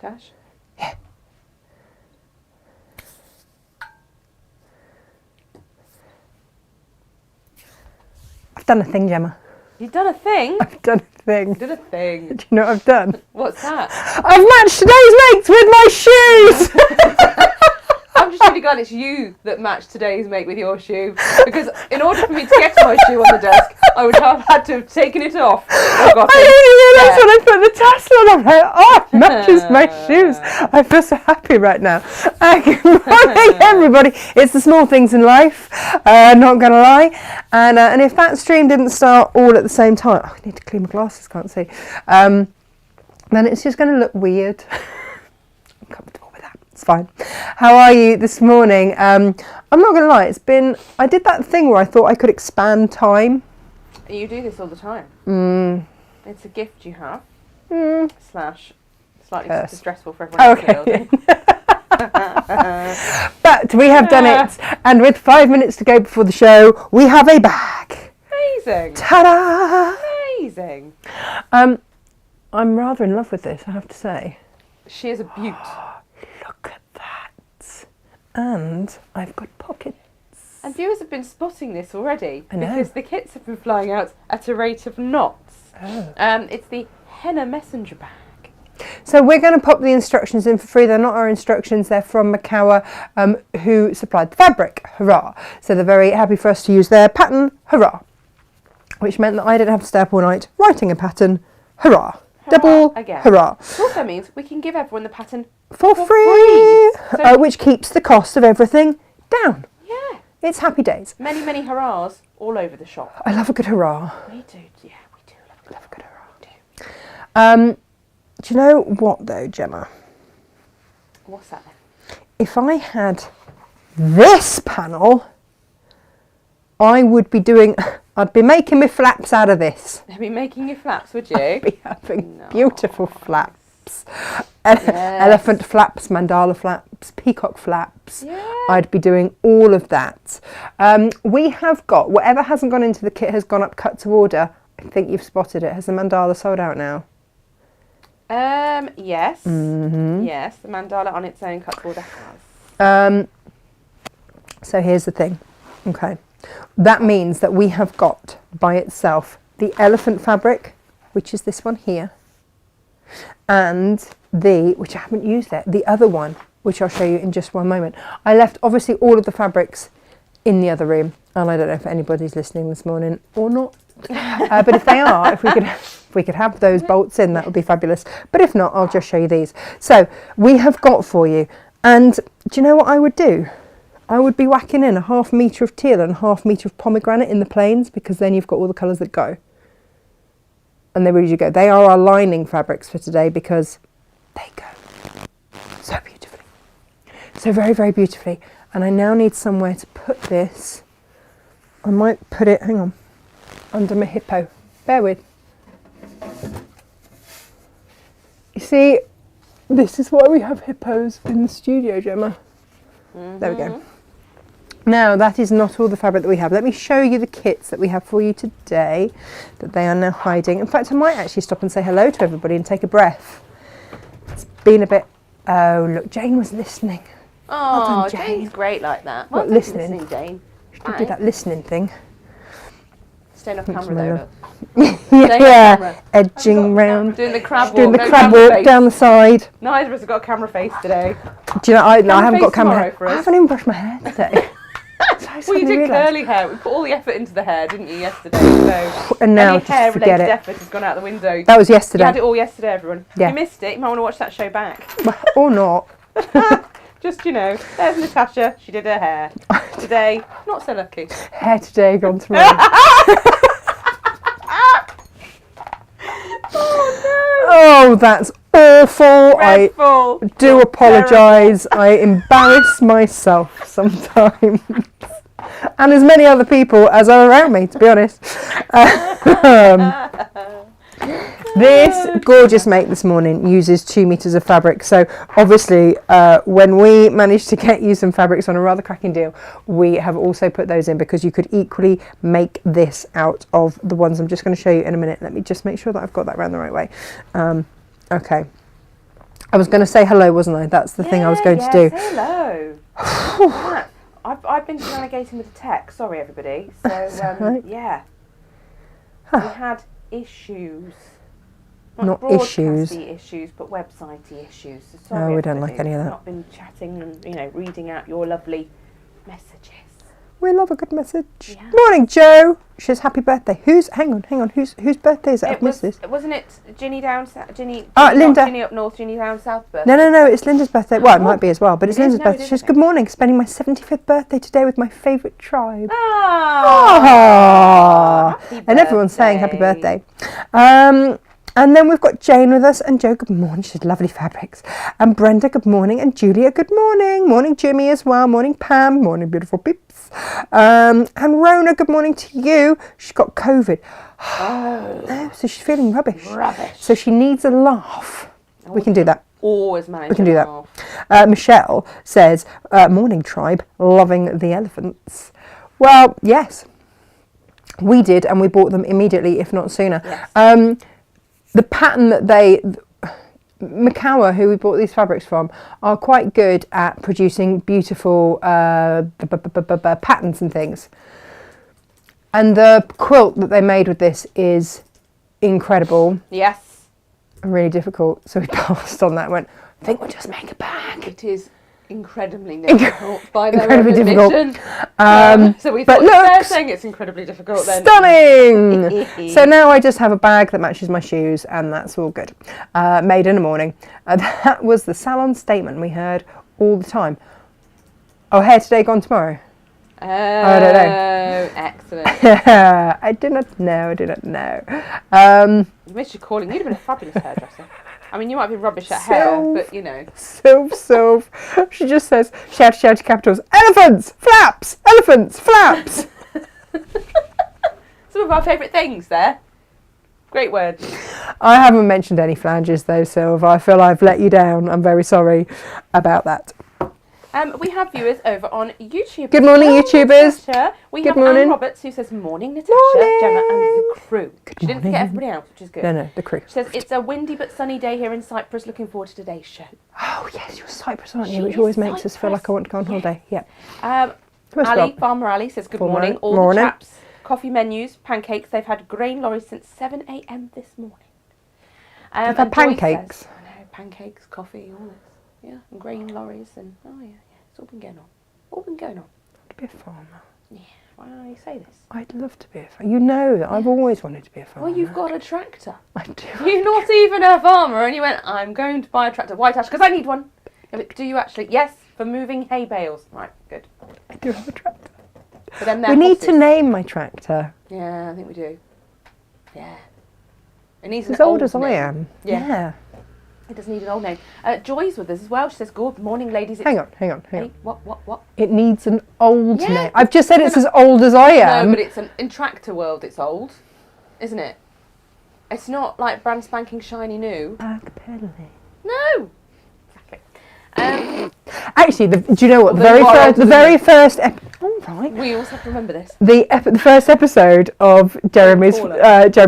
Tash? Yeah. I've done a thing, Gemma. You've done a thing? I've done a thing. You did a thing. Do you know what I've done? What's that? I've matched today's mates with my shoes! I'm just really glad it's you that matched today's make with your shoe. Because in order for me to get to my shoe on the desk, I would have had to have taken it off. Or got I didn't even realise when I put the tassel on. I'm like, oh, it matches my shoes. I feel so happy right now. Good morning, everybody. It's the small things in life, not going to lie. And if that stream didn't start all at the same time, I need to clean my glasses, can't see. Then it's just going to look weird. I'm comfortable. It's fine. How are you this morning? I'm not going to lie, I did that thing where I thought I could expand time. You do this all the time. It's a gift you have. Slash slightly stressful for everyone else in the building. But we have done it. And with 5 minutes to go before the show, we have a bag. Amazing. Ta-da! Amazing. I'm rather in love with this, I have to say. She is a beaut. Look at that. And I've got pockets. And viewers have been spotting this already. I know. Because the kits have been flying out at a rate of knots. Oh. It's the henna messenger bag. So we're going to pop the instructions in for free. They're not our instructions. They're from Makawa, who supplied the fabric. Hurrah. So they're very happy for us to use their pattern. Hurrah. Which meant that I didn't have to stay up all night writing a pattern. Hurrah. Double again. Hurrah. It also means we can give everyone the pattern For free. So Which keeps the cost of everything down. yeah. It's happy days. Many, many hurrahs all over the shop. I love a good hurrah. We do, yeah, we do Love a good hurrah. Do you know what though, Gemma? What's that then? If I had this panel, I'd be making my flaps out of this. You'd be making your flaps, would you? I'd be having No. beautiful flaps. Elephant flaps, mandala flaps, peacock flaps. Yeah. I'd be doing all of that. We have got, whatever hasn't gone into the kit has gone up cut to order. I think you've spotted it. Has the mandala sold out now? Yes. Mm-hmm. Yes, the mandala on its own cut to order has. So here's the thing. Okay. That means that we have got by itself the elephant fabric, which is this one here, and which I haven't used yet, the other one, which I'll show you in just one moment. I left obviously all of the fabrics in the other room, and I don't know if anybody's listening this morning or not. But if they are, if we could have those bolts in, that would be fabulous. But if not, I'll just show you these. So we have got for you, and do you know what I would do? I would be whacking in a 1/2 metre of teal and a 1/2 metre of pomegranate in the plains, because then you've got all the colours that go. And they really do go. They are our lining fabrics for today because they go so beautifully. So very, very beautifully. And I now need somewhere to put this. I might put it, hang on, under my hippo. Bear with. You see, this is why we have hippos in the studio, Gemma. There we go. Now, that is not all the fabric that we have. Let me show you the kits that we have for you today, that they are now hiding. In fact, I might actually stop and say hello to everybody and take a breath. It's been a bit... Oh, look, Jane was listening. Oh, Well done, Jane. Jane's great like that. What, Well, listening? Jane. She did do that listening thing. Staying off Thanks, camera my though, love. look. Yeah, edging round. Doing the crab walk. Doing the no crab camera walk face. down the side. Neither of us have got a camera face today. Do you know, I haven't face got camera tomorrow hair. for us. I haven't even brushed my hair today. Well, you did curly hair. We put all the effort into the hair, didn't you, yesterday? So And now any just hair-related forget it. effort has gone out the window. That was You yesterday. had it all yesterday, everyone. Yeah. If you missed it, you might want to watch that show back. Or not. Just, you know, there's Natasha. She did her hair. Today, not so lucky. Hair today, gone tomorrow. Oh, that's awful. Dreadful. I do apologise. I embarrass myself sometimes. And as many other people as are around me, to be honest. This gorgeous make this morning uses 2 meters of fabric. So obviously, when we managed to get you some fabrics on a rather cracking deal, we have also put those in because you could equally make this out of the ones I'm just going to show you in a minute. Let me just make sure that I've got that around the right way. Okay. I was going to say hello, wasn't I? That's the thing I was going to do. Say hello. Yeah. I've been navigating with the tech. Sorry, everybody. So, right. yeah. We had issues. Not issues. issues, but websitey issues. So sorry, no, we don't everybody. like any of that. I've not been chatting and, reading out your lovely messages. We love a good message. Yeah. Morning, Joe. She says happy birthday. Hang on. Whose birthday is it? I've missed this. Wasn't it Ginny down south? Linda. Ginny up north, Ginny down south birthday. No, it's Linda's birthday. Well, it might be as well, but it's Linda's birthday. She says, good morning, spending my 75th birthday today with my favourite tribe. And everyone's saying happy birthday. And then we've got Jane with us, and Jo, good morning. She says lovely fabrics. And Brenda, good morning. And Julia, good morning. Morning, Jimmy as well. Morning, Pam. Morning, beautiful peeps. And Rona, good morning to you. She's got COVID. No, so she's feeling rubbish. So she needs a laugh. We can do that. Always manage. We can do that. Michelle says, morning, tribe. Loving the elephants. Well, yes. We did, and we bought them immediately, if not sooner. Yes. The pattern that Makawa, who we bought these fabrics from, are quite good at producing beautiful patterns and things. And the quilt that they made with this is incredible. Yes. And really difficult. So we passed on that and went, I think we'll just make a bag. It is incredibly difficult by their incredibly own admission. So we thought, they're saying it's incredibly difficult then. Stunning! So now I just have a bag that matches my shoes, and that's all good. Made in the morning. That was the salon statement we heard all the time. Oh, hair today, gone tomorrow? I don't know. Excellent. I do not know. You missed your calling. You'd have been a fabulous hairdresser. I mean, you might be rubbish at hair, but Sylph. She just says, shouty capitals, elephants, flaps, elephants, flaps. Some of our favourite things there. Great words. I haven't mentioned any flanges though, Sylph. I feel I've let you down. I'm very sorry about that. We have viewers over on YouTube. Good morning, YouTubers. Natasha. We have morning. Anne Roberts who says, morning, Natasha, Gemma and the crew. She didn't forget everybody else, which is good. No, the crew. She says, it's a windy but sunny day here in Cyprus. Looking forward to today's show. Oh, yes, you're Cyprus, aren't you? Which always makes us feel like I want to go on holiday. Yeah. Farmer Ali says, good morning. All the chaps, coffee menus, pancakes. They've had grain lorries since 7 a.m. this morning. They've had pancakes? I know, pancakes, coffee, all this. Yeah, and grain lorries and it's all been going on. To be a farmer. Yeah, why do you say this? I'd love to be a farmer. You know that I've always wanted to be a farmer. Well, you've got a tractor. I do. You're not even a farmer, and you went, I'm going to buy a tractor. Why, Tash? Because I need one. Do you actually? Yes, for moving hay bales. Right, good. I do have a tractor. But then we need to name my tractor. Yeah, I think we do. Yeah. It needs as old as I am. Yeah. It does need an old name. Joy's with us as well. She says, good morning, ladies. Hang on. Hey, what? It needs an old name. I've just said it's as old as I am. No, but in tractor world, it's old, isn't it? It's not like brand spanking shiny new. Backpedaling. No. Exactly. Actually, do you know what? The very first all right. We also have to remember this. The first episode of Jeremy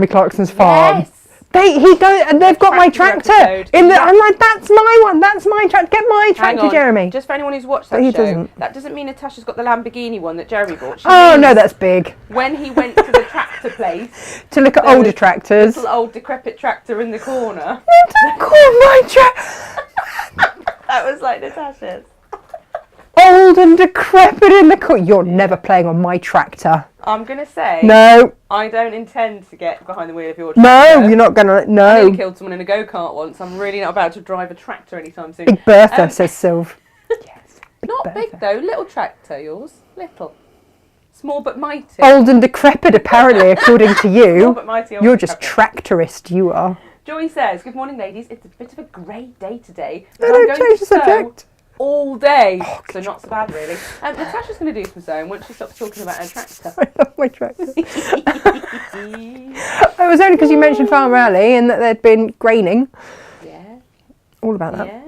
Clarkson's farm. Yes. He goes and they've got my tractor I'm like, that's my one. That's my tractor. Get my tractor, Jeremy. Just for anyone who's watched that show, that doesn't mean Natasha's got the Lamborghini one that Jeremy bought. No, that's big. When he went to the tractor place to look at older tractors, little old decrepit tractor in the corner. Don't call my tractor. That was like Natasha's. Old and decrepit in the corner. You're never playing on my tractor. I'm going to say... No. I don't intend to get behind the wheel of your tractor. No, you're not going to... No. I nearly killed someone in a go-kart once. I'm really not about to drive a tractor anytime soon. Big Bertha, says Sylv. Yes. Not big, though. Little tractor, yours. Little. Small but mighty. Old and decrepit, apparently, according to you. Small but mighty. You're just tractorist, you are. Joy says, good morning, ladies. It's a bit of a grey day today. No, change the subject. All day, so not so bad really. Natasha's going to do some sewing once she stops talking about her tractor. I love my tractor. It was only because you mentioned Farmer Alley and that there'd been graining. Yeah. All about that. Yeah.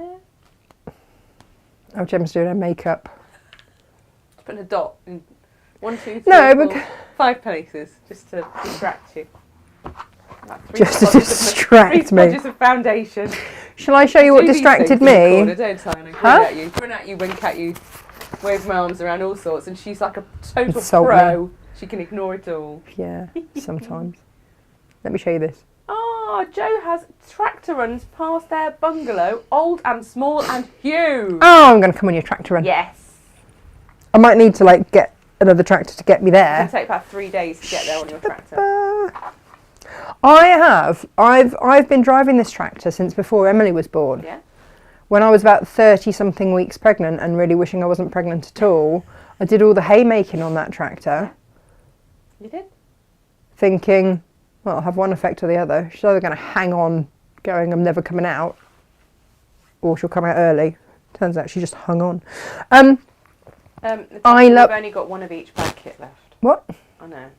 Oh, Gemma's doing her makeup. Just putting a dot in 1, 2, 3, No, 4, 5 places just to distract you. just to distract me. 3 of foundation. Shall I show you what distracted me? Grin at you, wink at you, wave my arms around, all sorts, and she's like a total pro. She can ignore it all. Yeah, sometimes. Let me show you this. Oh, Joe has tractor runs past their bungalow, old and small and huge. Oh, I'm going to come on your tractor run. Yes. I might need to like get another tractor to get me there. It'll take about 3 days to get there on your tractor. I've been driving this tractor since before Emily was born. Yeah. When I was about 30-something weeks pregnant and really wishing I wasn't pregnant at all, I did all the haymaking on that tractor. You did? Thinking, well, I'll have one effect or the other. She's either going to hang on, going, I'm never coming out, or she'll come out early. Turns out she just hung on. We've only got one of each bag kit left. What? I know.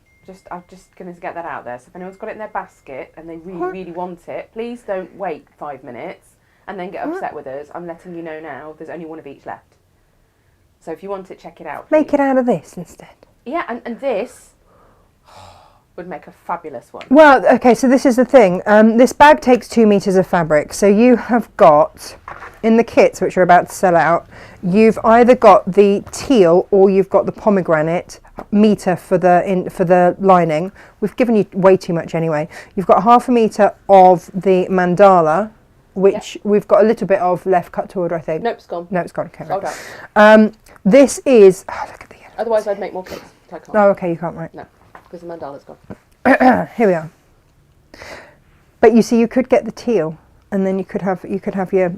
I'm just going to get that out there. So if anyone's got it in their basket and they really want it, please don't wait 5 minutes and then get upset with us. I'm letting you know now. There's only one of each left. So if you want it, check it out. Please. Make it out of this instead. Yeah, and this would make a fabulous one. Well, okay, so this is the thing. This bag takes 2 meters of fabric. So you have got, in the kits which are about to sell out, you've either got the teal or you've got the pomegranate meter for the lining. We've given you way too much anyway. You've got 1/2 meter of the mandala, which we've got a little bit of left cut to order, I think. Nope, it's gone. No, it's gone. Okay, Sold right. out. This is. Oh, look at the yellow. Otherwise, I'd make more kits. I can't. Oh, okay, you can't, right? No, because the mandala's gone. Here we are. But you see, you could get the teal, and then you could have your.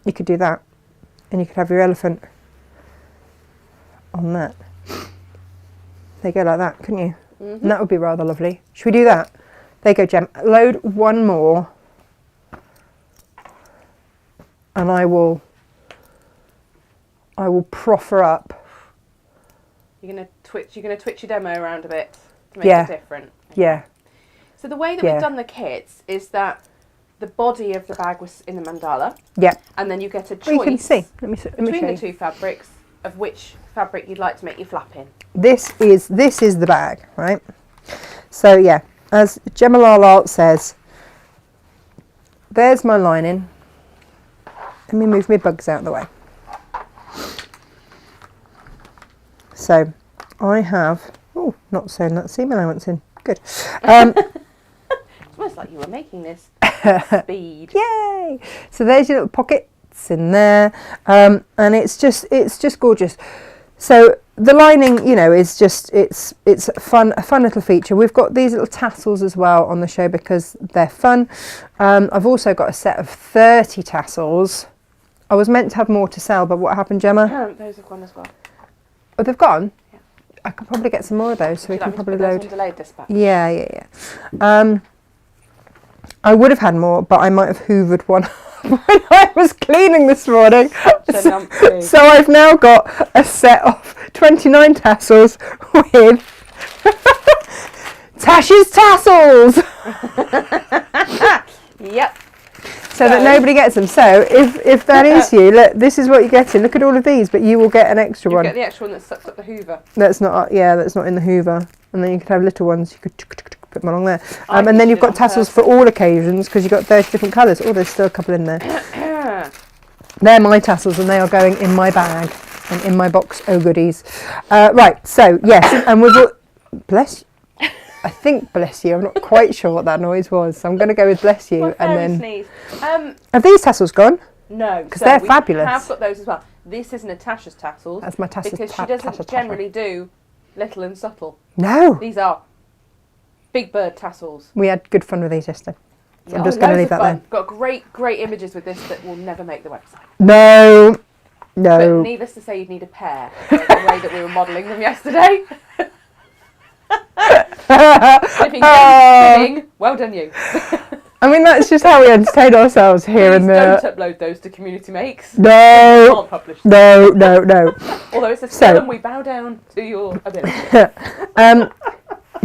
You could do that, and you could have your elephant on that. They go like that, couldn't you? Mm-hmm. And that would be rather lovely. Should we do that? There you go, Jem. Load one more, and I will proffer up. You're gonna twitch your demo around a bit to make it different. Okay. Yeah. So the way that we've done the kits is that the body of the bag was in the mandala. Yeah. And then you get a choice. Well, you can see. Let me between show the 2 fabrics of which fabric you'd like to make your flap in. This is the bag, right? So yeah, as Gemma Art says, there's my lining. Let me move my bugs out of the way. So I have, not sewing that seam allowance in. Good. It's almost like you were making this speed. Yay! So there's your little pockets in there, and it's just gorgeous. So the lining, you know, is just it's a fun little feature. We've got these little tassels as well on the show because they're fun. I've also got a set of 30 tassels. I was meant to have more to sell, but what happened, Gemma? Those have gone as well. Oh, they've gone? Yeah. I could probably get some more of those, so we can probably load. Delayed dispatch? Yeah. I would have had more, but I might have hoovered one when I was cleaning this morning. So I've now got a set of 29 tassels with Tasha's tassels. Yep. So that nobody gets them. So if that is you, look, this is what you're getting. Look at all of these, but you will get an extra one. You get the extra one that sucks up the hoover. That's not in the hoover. And then you could have little ones. You could put them along there. And then you've got tassels for all occasions because you've got 30 different colours. Oh, there's still a couple in there. They're my tassels and they are going in my bag and in my box. Oh, goodies. Right, so yes, and we've got, bless you. I think bless you. I'm not quite sure what that noise was. So I'm going to go with bless you. Well, and then sneeze. Have these tassels gone? No. Because they're fabulous. I have got those as well. This is Natasha's tassels. That's my tassels. Because she doesn't generally do little and subtle. No. These are big bird tassels. We had good fun with these yesterday. So I'm just going to leave that there. Got great images with this that will never make the website. No. But needless to say, you'd need a pair. The way that we were modelling them yesterday. Slipping, well done you. I mean, that's just how we entertain ourselves here in the... Don't upload those to Community Makes. No. Can't publish them. No. Although it's a skill and we bow down to your ability.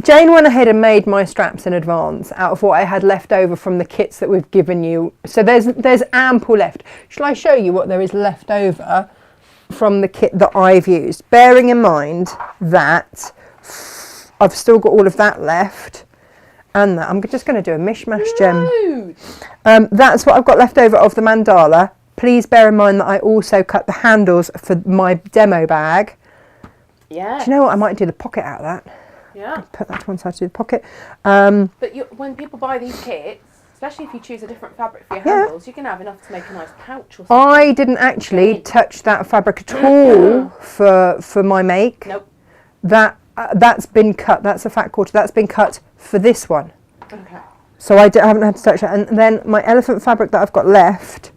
Jane went ahead and made my straps in advance out of what I had left over from the kits that we've given you. So there's ample left. Shall I show you what there is left over from the kit that I've used? Bearing in mind that I've still got all of that left. And that. I'm just going to do a mishmash gem. That's what I've got left over of the mandala. Please bear in mind that I also cut the handles for my demo bag. Yeah. Do you know what? I might do the pocket out of that. Yeah. Put that to one side to do the pocket. But when people buy these kits, especially if you choose a different fabric for your handles, you can have enough to make a nice pouch or something. I didn't actually touch that fabric at all for my make. Nope. That's been cut. That's a fat quarter. That's been cut for this one. Okay. So I haven't had to touch it. And then my elephant fabric that I've got left.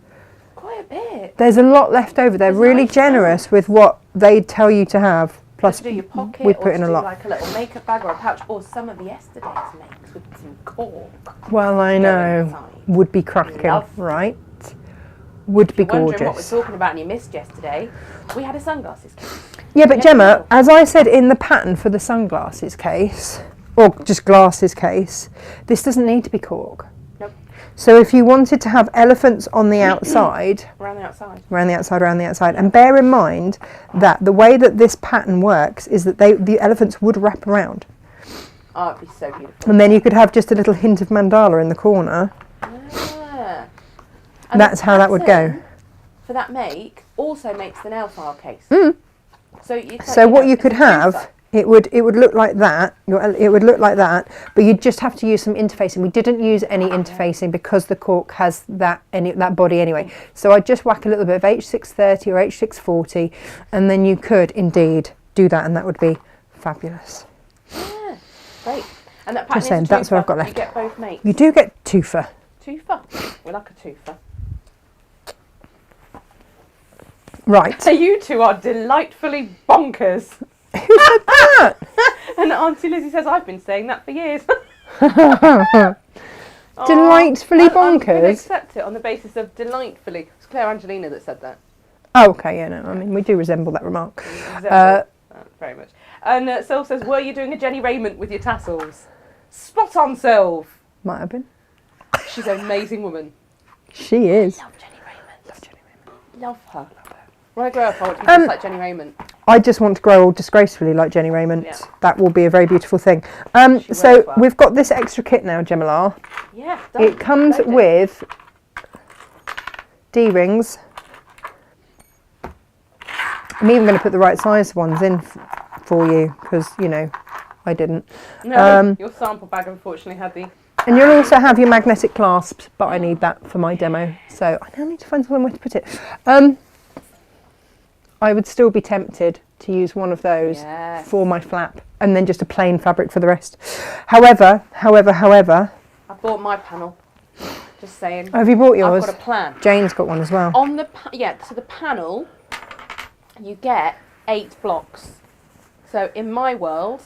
Quite a bit. There's a lot left over. They're really nice generous with what they tell you to have. Plus, to do your pocket, we put in to a do lot. like a little makeup bag or a pouch, or some of yesterday's makes with some cork. Well, I know. Would be cracking, right? Would be gorgeous. Wondering what we're talking about and you missed yesterday, we had a sunglasses case. Yeah, but Gemma, as I said in the pattern for the sunglasses case, or just glasses case, this doesn't need to be cork. Nope. So if you wanted to have elephants on the outside, Around the outside. around the outside, and bear in mind that the way that this pattern works is that the elephants would wrap around. Oh, it'd be so beautiful. And then you could have just a little hint of mandala in the corner. Yeah. And That's how that would go. For that make, also makes the nail file case. So What you could have, it would look like that. It would look like that, but you'd just have to use some interfacing. We didn't use any interfacing because the cork has that body anyway. So I'd just whack a little bit of H630 or H640, and then you could indeed do that, and that would be fabulous. Yeah, great. And that pattern Just saying, is a that's what I've twofer. got left. You get both makes. You do get twofer. Twofer. We like a twofer. Right. So you two are delightfully bonkers. Who said that? And Auntie Lizzie says, I've been saying that for years. Delightfully I'm going to bonkers. accept it on the basis of delightfully. It's Claire Angelina that said that. Oh, okay, yeah, no, I mean, we do resemble that remark. Very much. And Sylv says, were you doing a Jenny Raymond with your tassels? Spot on, Sylv. Might have been. She's an amazing woman. She is. Love Jenny Raymond. Love Jenny Raymond. Love her. When I grow up, I want to be just like Jenny Raymond. I just want to grow old disgracefully like Jenny Raymond. Yeah. That will be a very beautiful thing. So well. We've got this extra kit now, Gemma. Yeah. It comes with D-rings. I'm even going to put the right size ones in for you because, you know, I didn't. No, your sample bag unfortunately had the... And you'll also have your magnetic clasps, but I need that for my demo. So I now need to find somewhere to put it. I would still be tempted to use one of those for my flap and then just a plain fabric for the rest. However, I bought my panel. Just saying. have you bought yours? I've got a plan. Jane's got one as well. On the so the panel, you get 8 blocks. So in my world,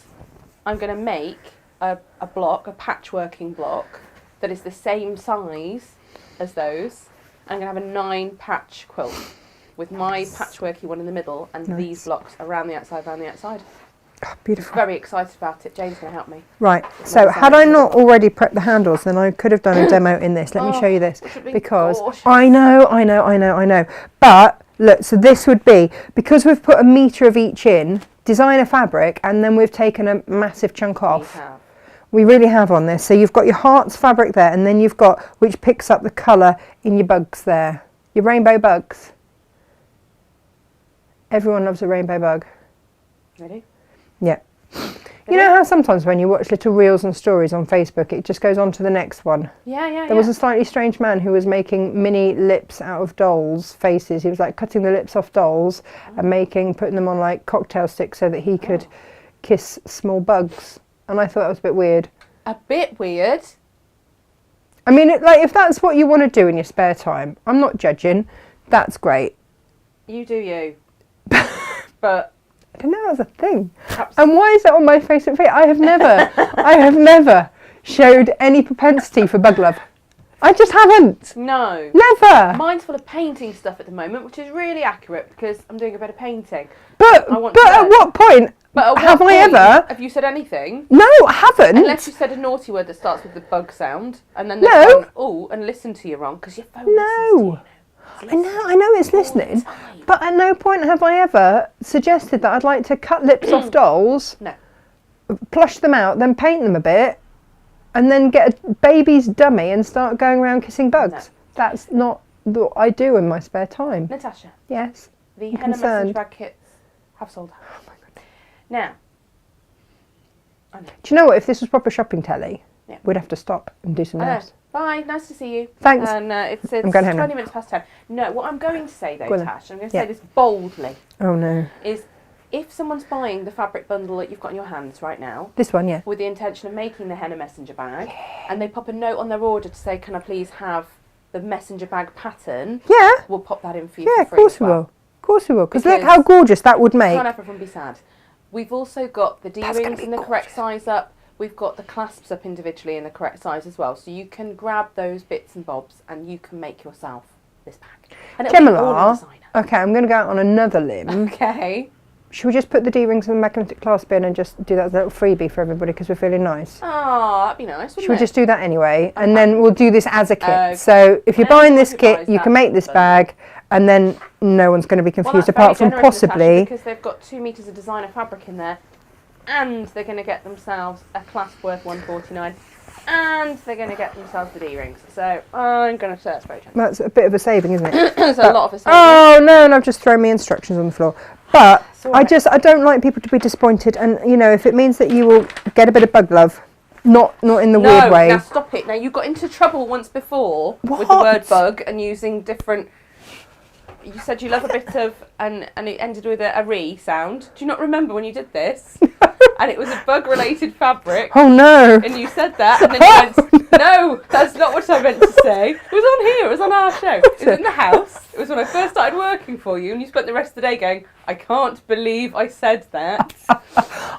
I'm going to make a block, a patchworking block, that is the same size as those. I'm going to have a 9 patch quilt with my patchworky one in the middle and these blocks around the outside, Oh, beautiful. Very excited about it. Jane's going to help me. Right, so had I not already prepped the handles, then I could have done a demo in this. Let me show you this. Because gorgeous. I know. But look, so this would be, because we've put a metre of each in, designer fabric, and then we've taken a massive chunk off. We really have on this. So you've got your hearts fabric there, and then you've got, which picks up the colour in your bugs there. Your rainbow bugs. Everyone loves a rainbow bug. Ready? Yeah. You know how sometimes when you watch little reels and stories on Facebook, it just goes on to the next one? Yeah. There was a slightly strange man who was making mini lips out of dolls' faces. He was like cutting the lips off dolls and putting them on like cocktail sticks so that he could kiss small bugs. And I thought that was a bit weird. A bit weird. I mean, if that's what you want to do in your spare time, I'm not judging. That's great. You do you. But I didn't know that was a thing. And why is that on my Facebook feed? I have never showed any propensity for bug love. I just haven't. No. Never. Mine's full of painting stuff at the moment, which is really accurate because I'm doing a bit of painting. But at what point have I ever? Have you said anything? No, I haven't. Unless you said a naughty word that starts with the bug sound, and then they've gone, oh, and listen to you wrong because your phone listens to you. I know it's listening, but at no point have I ever suggested that I'd like to cut lips off dolls. No. plush them out, then paint them a bit, and then get a baby's dummy and start going around kissing bugs. No. That's not what I do in my spare time. Natasha, Yes. the I'm henna concerned. messenger bag kits have sold out. Oh my God. Now, I know. Do you know what? If this was proper shopping telly, Yeah. we'd have to stop and do some I know. else. Bye, nice to see you. Thanks. And it's I'm going home 20 now. minutes past 10. No, what I'm going to say though, Go on then. Tash, I'm going to Yeah. say this boldly, Oh no. is if someone's buying the fabric bundle that you've got in your hands right now, This one, yeah. with the intention of making the henna messenger bag, and they pop a note on their order to say, can I please have the messenger bag pattern, Yeah. we'll pop that in for you Yeah, for of free course as we well. will. Of course we will. Because look Because how gorgeous that would make. Can't have everyone be sad. We've also got the That's gonna D-rings be in the correct gorgeous. size up. We've got the clasps up individually in the correct size as well. So you can grab those bits and bobs and you can make yourself this bag. And it'll be all in Gemma, designer. okay, I'm going to go out on another limb. Okay. Should we just put the D-rings in the magnetic clasp in and just do that as a little freebie for everybody because we're feeling nice? Oh, that'd be nice, Should we wouldn't it? just do that anyway? And then we'll do this as a kit. Okay. So if you're Anyone buying this who kit, buys you that can make this bundle. bag and then no one's going to be Well, confused that's apart very from generous, Natasha, possibly... because they've got 2 metres of designer fabric in there, and they're going to get themselves a clasp worth $149, and they're going to get themselves the D-rings. So I'm going to say that's very generous. That's a bit of a saving, isn't it? There's a lot of us. Oh no, and I've just thrown my instructions on the floor. But It's all right. I don't like people to be disappointed, and you know, if it means that you will get a bit of bug love, not in the weird way. Now stop it. Now you got into trouble once before with the What? word bug and using different. You said you love a bit of, and it ended with a re sound. Do you not remember when you did this? And it was a bug-related fabric. Oh no! And you said that, and then you went, no, that's not what I meant to say. It was on here, it was on our show. It was in the house. It was when I first started working for you, and you spent the rest of the day going, I can't believe I said that.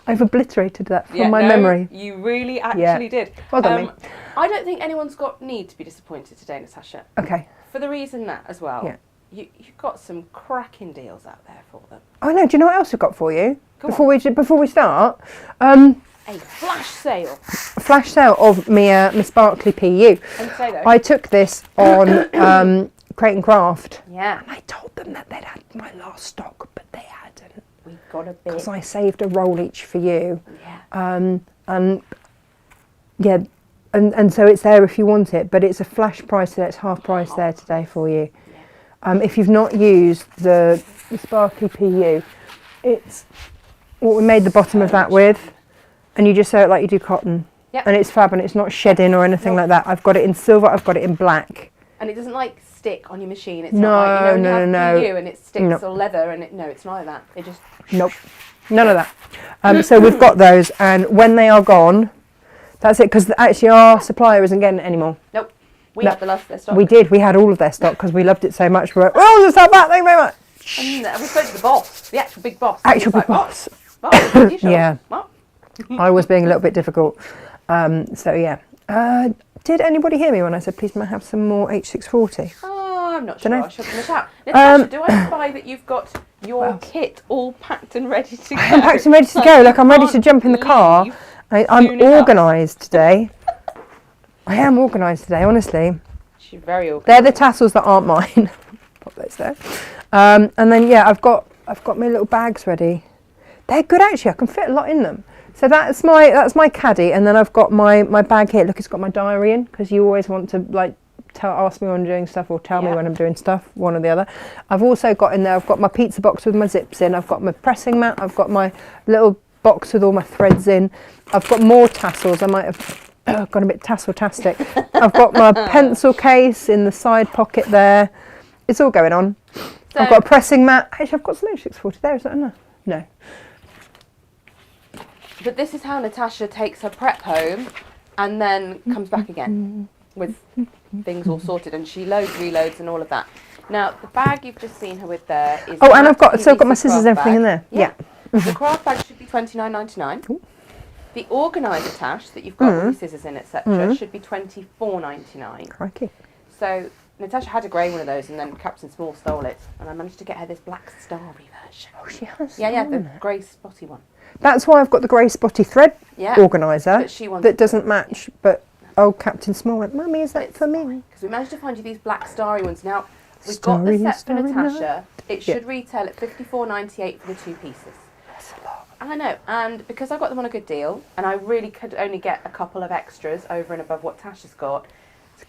I've obliterated that from Yeah, my no, memory. You really actually did. Well done, me. I don't think anyone's got need to be disappointed today, Natasha. Okay. For the reason that, as well, Yeah. you've got some cracking deals out there for them. Oh no! Do you know what else we've got for you? Go Before we start, A flash sale. a flash sale of my Sparkly PU. And say though. I took this on Crate and Craft. Yeah. And I told them that they'd had my last stock, but they hadn't. We've got a bit. Because I saved a roll each for you. Yeah. And yeah, and so it's there if you want it, but it's a flash price today. It's half price there today for you. If you've not used the Sparkly PU, it's what we made the bottom of that with, and you just sew it like you do cotton. Yep. And it's fab, and it's not shedding or anything like that. I've got it in silver, I've got it in black. And it doesn't like stick on your machine. It's No, not like, you know, when you no, have no. PU and it sticks No. or leather and no, it's not like that. It just Nope, none of that. So we've got those, and when they are gone, that's it, because actually our supplier isn't getting it anymore. nope. We No. had the last of their stock. We did, we had all of their stock because we loved it so much. We were like, oh, just have that, thank you very much. And we spoke to the boss, the actual big boss. Actual He was big like, boss. "What? What? You sure? Yeah. What?" I was being a little bit difficult. So yeah. Did anybody hear me when I said please may I have some more H640? Oh, I'm not sure. Dunno. I should miss out. Natasha, do I spy that you've got your Well. kit all packed and ready to go? I'm packed and ready to Like go. you Like I'm ready to can't jump in the car. leave I'm soon enough. organised today. I am organised today, honestly. She's very organised. They're the tassels that aren't mine. Pop those there. And then yeah, I've got my little bags ready. They're good actually. I can fit a lot in them. So that's my caddy, and then I've got my bag here. Look, it's got my diary in because you always want to like ask me when I'm doing stuff or tell me Yeah. when I'm doing stuff, one or the other. I've also got in there. I've got my pizza box with my zips in. I've got my pressing mat. I've got my little box with all my threads in. I've got more tassels. I might have gone a bit tassel-tastic. I've got my pencil case in the side pocket there. It's all going on. So- I've got a pressing mat. Actually, I've got some H640 there. Is that enough? No. But this is how Natasha takes her prep home and then comes back again with things all sorted, and she loads, reloads and all of that. Now, the bag you've just seen her with there is... Oh, and I've got PVC my scissors and craft everything in bag. there. Yeah. The craft bag should be $29.99. The organiser tash that you've got with your scissors in, etc., should be $24.99. Crikey. So Natasha had a grey one of those, and then Captain Small stole it, and I managed to get her this black starry version. Oh, she has. Yeah, the one. grey spotty one. That's why I've got the grey spotty thread Yeah. organiser But she wants that doesn't match. But old Captain Small went, Mummy, is that It's for me? Because we managed to find you these black starry ones. Now, we've got the Starry, set for starry Natasha. It Yeah. should retail at $54.98 for the 2 pieces. That's a lot. I know, and because I got them on a good deal, and I really could only get a couple of extras over and above what Tasha's got,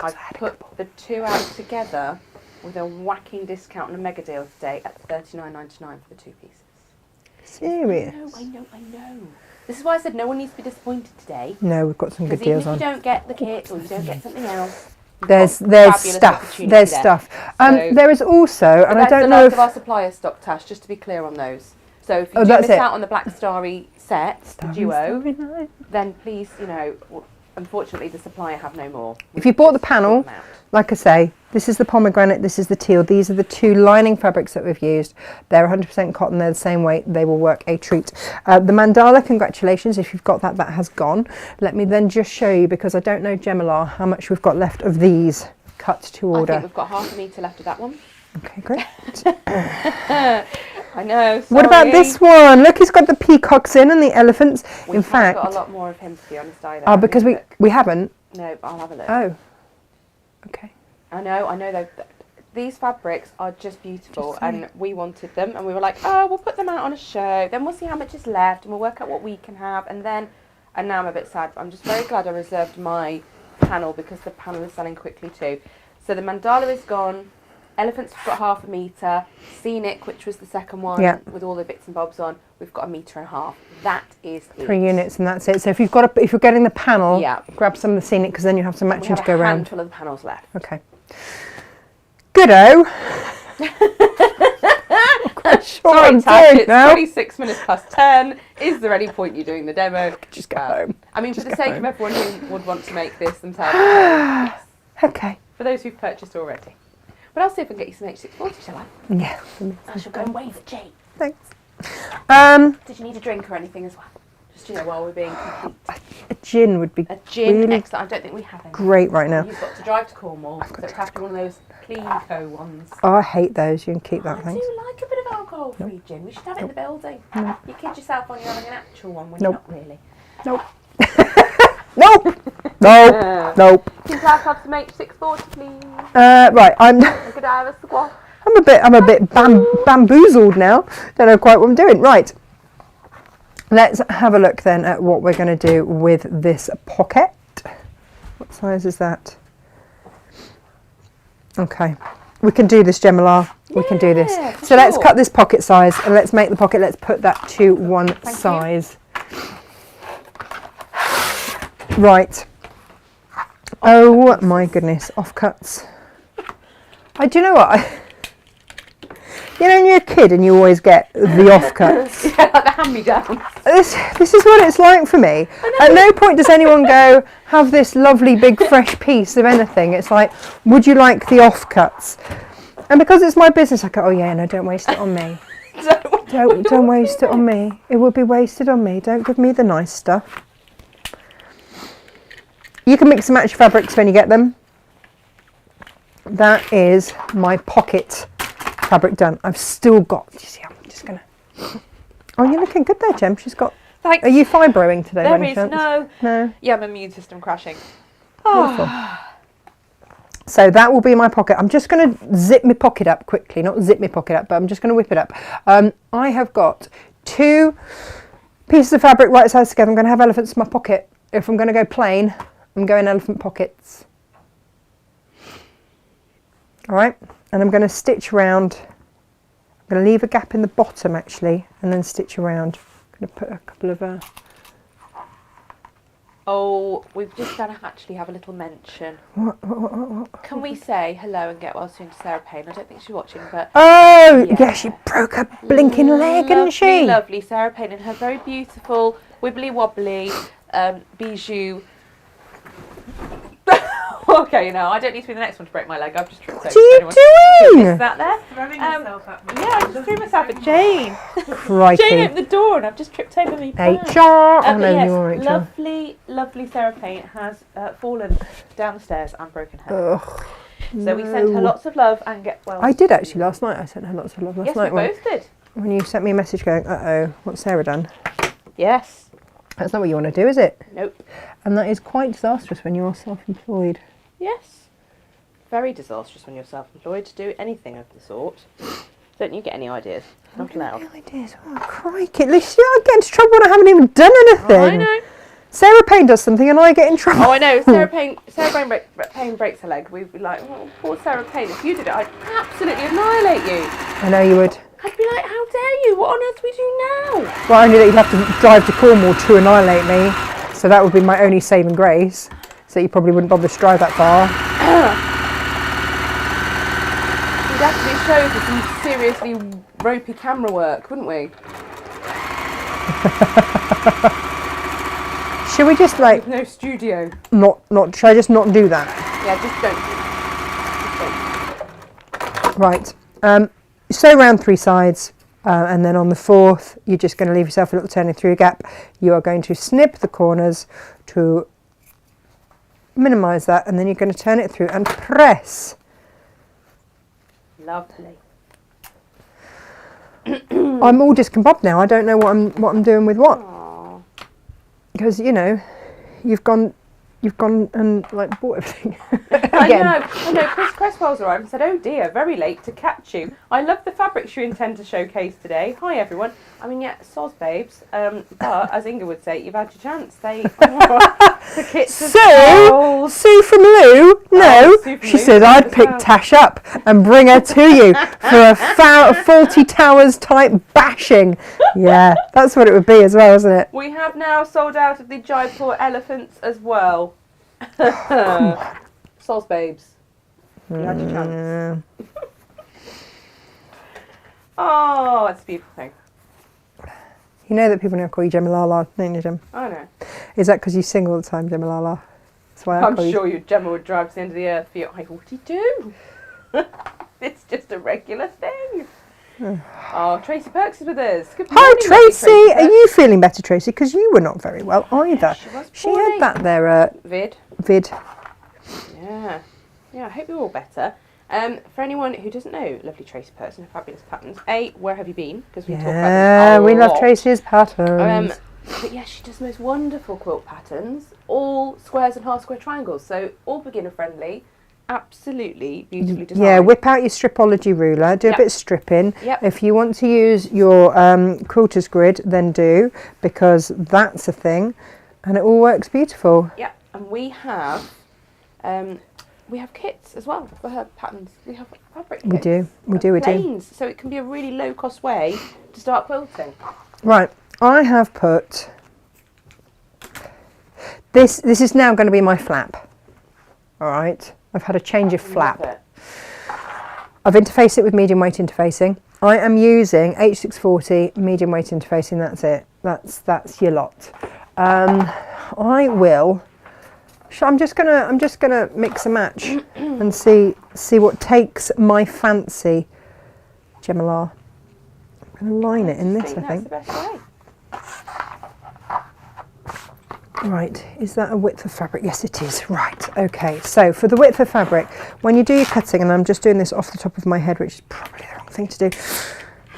I put the 2 out together with a whacking discount and a mega deal today at $39.99 for the 2 pieces. Serious? I know. This is why I said no one needs to be disappointed today. No, we've got some good deals on. Because even if you don't get the kit or you don't get something else, there's stuff. There's stuff. So, there is also, and I don't know if of our supplier stock, Tash, just to be clear on those. So if you do miss out on the Black Starry set, the duo, then please, unfortunately the supplier have no more. If you bought the panel, like I say, this is the pomegranate, this is the teal. These are the 2 lining fabrics that we've used. They're 100% cotton, they're the same weight, they will work a treat. The mandala, congratulations, if you've got that, that has gone. Let me then just show you, because I don't know, Gemma, how much we've got left of these cut to order. I think we've got half a metre left of that one. Okay, great. I know, sorry. What about this one? Look, he's got the peacocks in and the elephants. In fact, got a lot more of him, to be honest, either. Oh, because we haven't? No, I'll have a look. Oh, okay. I know. These fabrics are just beautiful, and we wanted them, and we were like, oh, we'll put them out on a show, then we'll see how much is left, and we'll work out what we can have, and now I'm a bit sad, but I'm just very glad I reserved my panel, because the panel is selling quickly too. So the mandala is gone, elephants have got half a metre, scenic, which was the second one, with all the bits and bobs on, we've got 1.5 metres. That is 3 units, and that's it. So if you're getting the panel, grab some of the scenic, because then you have some matching to go around. We have a handful of the panels left. Okay. Goodo. Sorry, Tash, it's 26 minutes past 10. Is there any point you doing the demo? Just go home. I mean, for the sake of everyone who would want to make this themselves. Yes. Okay. For those who've purchased already. But I'll see if I can get you some H640, shall I? Yeah. I shall go and wave at Jane. Thanks. Did you need a drink or anything as well? Just, while we're being complete. A gin would be really excellent. I don't think we have any. Great right now. You've got to drive to Cornwall, so it has to be one of those clean co ones. Oh, I hate those. You can keep that, thanks. I do like a bit of alcohol-free gin. We should have it in the building. You kid yourself when you're having an actual one when you're not really. Nope. Nope. Can Claire have some H640, please? Right, Could I have a squash? I'm a bit bamboozled now. Don't know quite what I'm doing. Right. Let's have a look then at what we're going to do with this pocket. What size is that? Okay. We can do this, Gemma. We can do this. So let's cut this pocket size and let's make the pocket. Let's put that to one size. Right. Oh my goodness. Offcuts. Do you know what? When you're a kid and you always get the offcuts. Yeah, like the hand-me-downs. This is what it's like for me. At no point does anyone go, have this lovely big fresh piece of anything. It's like, would you like the offcuts? And because it's my business, I go, oh yeah, no, don't waste it on me. Don't waste it on me. It will be wasted on me. Don't give me the nice stuff. You can mix and match fabrics when you get them. That is my pocket fabric done. I've still got, you see, I'm just going to... Oh, you're looking good there, Gem. She's got... Thanks. Are you fibroing today? There is no. Yeah, my immune system crashing. Beautiful. So that will be my pocket. I'm just going to zip my pocket up quickly. Not zip my pocket up, but I'm just going to whip it up. I have got 2 pieces of fabric right sides together. I'm going to have elephants in my pocket. If I'm going to go plain, I'm going elephant pockets. All right. And I'm going to stitch around. I'm going to leave a gap in the bottom actually, and then stitch around. I'm going to put a couple of... Oh, we've just got to actually have a little mention. What? Can we say hello and get well soon to Sarah Payne? I don't think she's watching, but... Oh, yeah, she broke her blinking leg, didn't she? Lovely Sarah Payne in her very beautiful, wibbly-wobbly, bijou... Okay, no, I don't need to be the next one to break my leg. I've just tripped over. What are you doing? Is that there? Throwing yourself at me. Yeah, I just threw myself at Jane. Crikey. Jane opened the door and I've just tripped over me. HR. Oh no, yes, you're HR. lovely Sarah Payne has fallen down the stairs and broken her. Ugh, so we sent her lots of love and get well. I did actually last night. I sent her lots of love last night. Yes, we both did. When you sent me a message going, uh-oh, what's Sarah done? Yes. That's not what you want to do, is it? Nope. And that is quite disastrous when you're self-employed. Yes. Very disastrous when you're self-employed to do anything of the sort. Don't you get any ideas? Not allowed. Any ideas? Oh, crikey. At least I get into trouble when I haven't even done anything. Oh, I know. Sarah Payne does something and I get in trouble. Oh, I know. Sarah Payne breaks her leg. We'd be like, oh, poor Sarah Payne. If you did it, I'd absolutely annihilate you. I know you would. I'd be like, how dare you? What on earth do we do now? Well, I knew that you'd have to drive to Cornwall to annihilate me. So that would be my only saving grace. So you probably wouldn't bother to drive that far. We'd have to do shows with some seriously ropey camera work, wouldn't we? Should we just like With no studio. should I just not do that? Yeah, just don't. Right. Sew around 3 sides, and then on the 4th, you're just going to leave yourself a little turning through gap. You are going to snip the corners to minimise that, and then you're going to turn it through and press. Lovely. I'm all discombobulated now. I don't know what I'm doing with what. Aww. Because you've gone and like bought everything. I know. Chris Cresswell's arrived and said, "Oh dear, very late to catch you. I love the fabrics you intend to showcase today. Hi everyone. I mean, yeah, soz babes. But as Inga would say, you've had your chance. The kits are sold. Sue from Lou? No, Sue from she Lou said I'd as pick well. Tash up and bring her to you for a Fawlty Towers type bashing. Yeah, that's what it would be as well, isn't it? We have now sold out of the Jaipur elephants as well. Soz babes. You had your chance. Oh, it's a beautiful thing. You know that people now call you Gemalala, don't you, Gem? I know. Is that because you sing all the time, Gemalala? That's why I I'm call you. sure you Gemma would drive to the end of the earth for you. What do you do? It's just a regular thing. Oh, Tracy Perks is with us. Good morning, Hi, Tracy. Are Perks. you feeling better, Tracy? Because you were not very well either. She Had that there vid. vid. Yeah. Yeah, I hope you're all better. For anyone who doesn't know, lovely Tracy Perks and her fabulous patterns. Where have you been? Because we talk about Yeah, this a we love lot. Tracy's patterns. But yeah, she does the most wonderful quilt patterns, all squares and half square triangles, so all beginner friendly, absolutely beautifully designed. Yeah, whip out your stripology ruler, do a bit of stripping. Yep. If you want to use your quilter's grid, then do, because that's a thing, and it all works beautiful. Yeah, and we have kits as well for her patterns. We have fabric kits. We do. Plains, so it can be a really low cost way to start quilting. Right, I have put this is now going to be my flap. All right, I've had a change of flap. Love it. I've interfaced it with medium weight interfacing. I am using H640 medium weight interfacing. That's it. That's your lot. I will. I'm just gonna mix and match and see what takes my fancy. Gemma, I'm gonna line it in this. I think. That's the best way. Right, is that a width of fabric? Yes, it is. Right, okay. So for the width of fabric, when you do your cutting, and I'm just doing this off the top of my head, which is probably the wrong thing to do.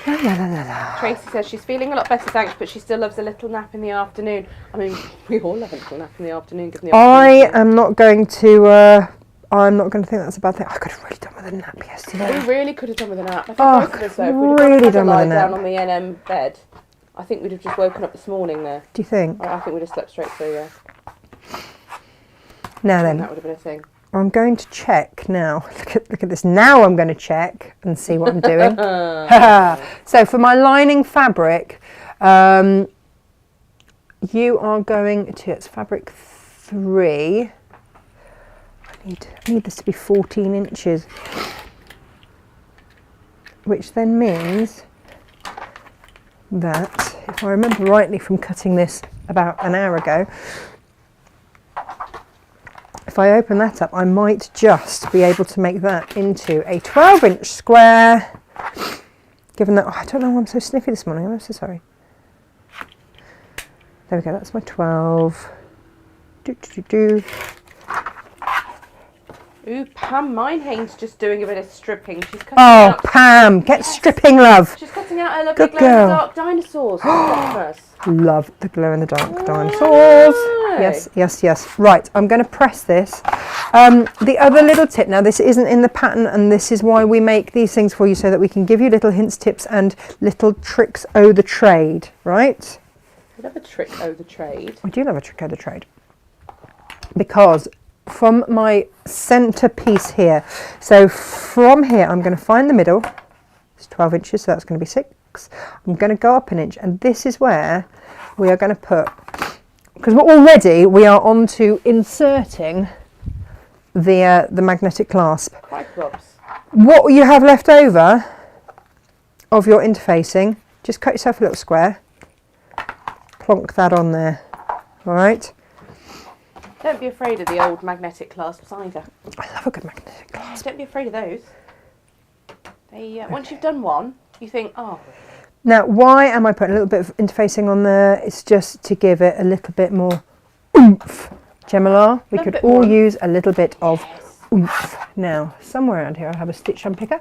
La, la, la, la, la. Tracy says she's feeling a lot better, thanks, but she still loves a little nap in the afternoon. I mean, we all love a little nap in the afternoon. Given the I opportunity. am not going to. I'm not going to think that's a bad thing. I could have really done with a nap yesterday. We really could have done with a nap. I think Oh, both of us, though, if we'd really have done with a lie nap. down on the NM bed, I think we'd have just woken up this morning there. Do you think? I think we'd have slept straight through, yeah. Now That then, would have been a thing. I'm going to check now. Look at this. Now I'm going to check and see what I'm doing. So for my lining fabric, you are going to, it's fabric 3. I need this to be 14 inches, which then means that, if I remember rightly from cutting this about an hour ago, if I open that up, I might just be able to make that into a 12-inch square, given that, I don't know why I'm so sniffy this morning, I'm so sorry. There we go, that's my 12. Ooh, Pam Minehain's just doing a bit of stripping. She's cutting Oh, out. Pam, get stripping, love. She's cutting out her lovely Good glow in the girl. dark dinosaurs for Christmas. Love the glow-in-the-dark dinosaurs. Yes. Right, I'm going to press this. The other little tip, now this isn't in the pattern, and this is why we make these things for you, so that we can give you little hints, tips and little tricks o' the trade, right? I love a trick o' the trade. I do love a trick o' the trade. Because from my centre piece here, so from here I'm going to find the middle. It's 12 inches, so that's going to be 6. I'm going to go up an inch, and this is where we are going to put, because we are on to inserting the magnetic clasp. What you have left over of your interfacing, just cut yourself a little square, plonk that on there, all right? Don't be afraid of the old magnetic clasps either. I love a good magnetic clasp. Don't be afraid of those. They once you've done one, you think, oh. Now, why am I putting a little bit of interfacing on there? It's just to give it a little bit more oomph. Gemma, we could all use a little bit of oomph. Now, somewhere around here I have a stitch unpicker.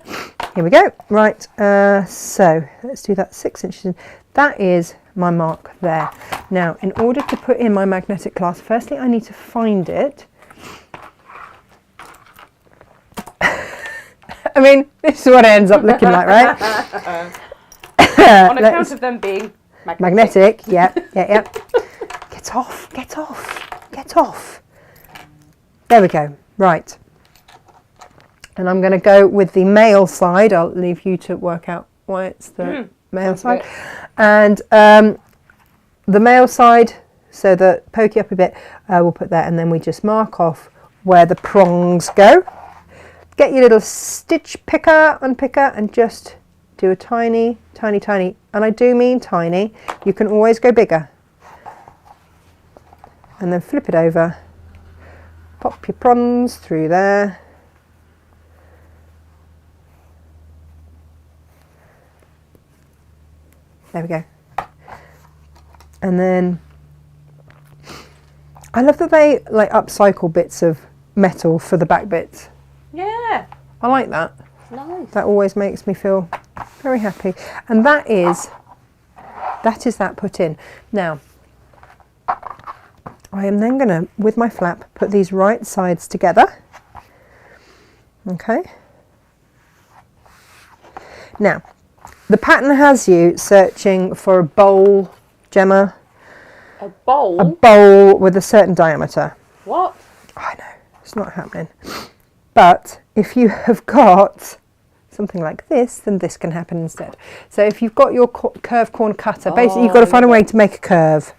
Here we go. Right, so let's do that 6 inches in. That is my mark there. Now, in order to put in my magnetic clasp, firstly I need to find it. I mean, this is what it ends up looking like, right? On account of them being magnetic. Yeah. Get off. There we go. Right. And I'm going to go with the male side. I'll leave you to work out why it's the male side. And the male side, so the pokey up a bit, we'll put that, and then we just mark off where the prongs go. Get your little stitch picker, unpicker, and just do a tiny, and I do mean tiny. You can always go bigger. And then flip it over, pop your prongs through there. There we go. And then I love that they like upcycle bits of metal for the back bits. Yeah. I like that. Nice. That always makes me feel very happy. And that is that put in. Now, I am then going to, with my flap, put these right sides together. Okay. Now, the pattern has you searching for a bowl, Gemma. A bowl? A bowl with a certain diameter. What? I know, it's not happening. But if you have got something like this, then this can happen instead. So if you've got your curve corner cutter, basically you've got to find a way to make a curve.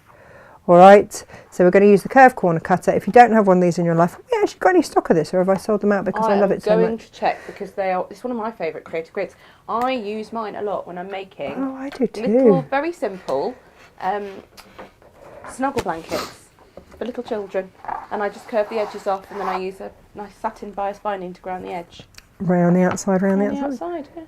All right, so we're going to use the curve corner cutter. If you don't have one of these in your life, have you actually got any stock of this, or have I sold them out because I love it so much? I'm going to check, because it's one of my favourite creative grids. I use mine a lot when I'm making I do too. Little, very simple snuggle blankets for little children, and I just curve the edges off, and then I use a nice satin bias binding to ground the edge. Round the outside, round the outside. Yeah.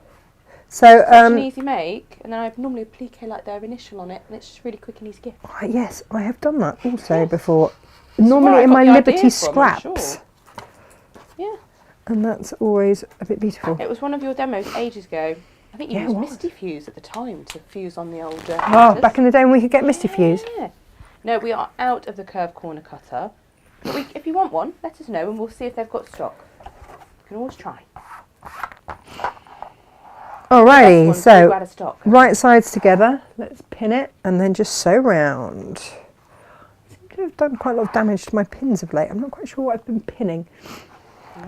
So it's an easy make, and then I have normally applique like their initial on it, and it's just really quick and easy gift. Yes, I have done that also before. Normally in my Liberty scraps. Sure. Yeah. And that's always a bit beautiful. It was one of your demos ages ago. I think you used Misty Fuse at the time to fuse on the old. Back in the day when we could get Misty Fuse. Yeah. No, we are out of the curve corner cutter. But if you want one, let us know, and we'll see if they've got stock. You can always try. Alrighty, so right sides together, let's pin it and then just sew round. I seem to have done quite a lot of damage to my pins of late. I'm not quite sure what I've been pinning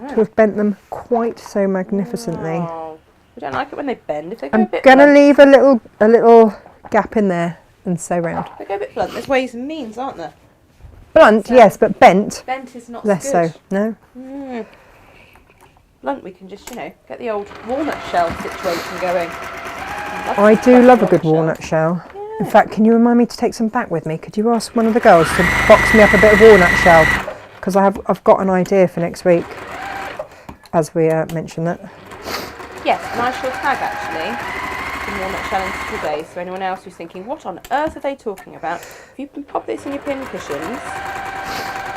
to have bent them quite so magnificently. Oh, we don't like it when they bend. If they go I'm a bit going to blunt, leave a little gap in there and sew round. They go a bit blunt. There's ways and means, aren't there? Blunt, yes, but bent. Bent is not less good. so. No. Blunt, we can just, get the old walnut shell situation going. I do love a good walnut shell. Yeah. In fact, can you remind me to take some back with me? Could you ask one of the girls to box me up a bit of walnut shell? Because I've got an idea for next week, as we mentioned that. Yes, and I shall tag actually some walnut shell into today, so anyone else who's thinking, what on earth are they talking about? If you can pop this in your pin cushions,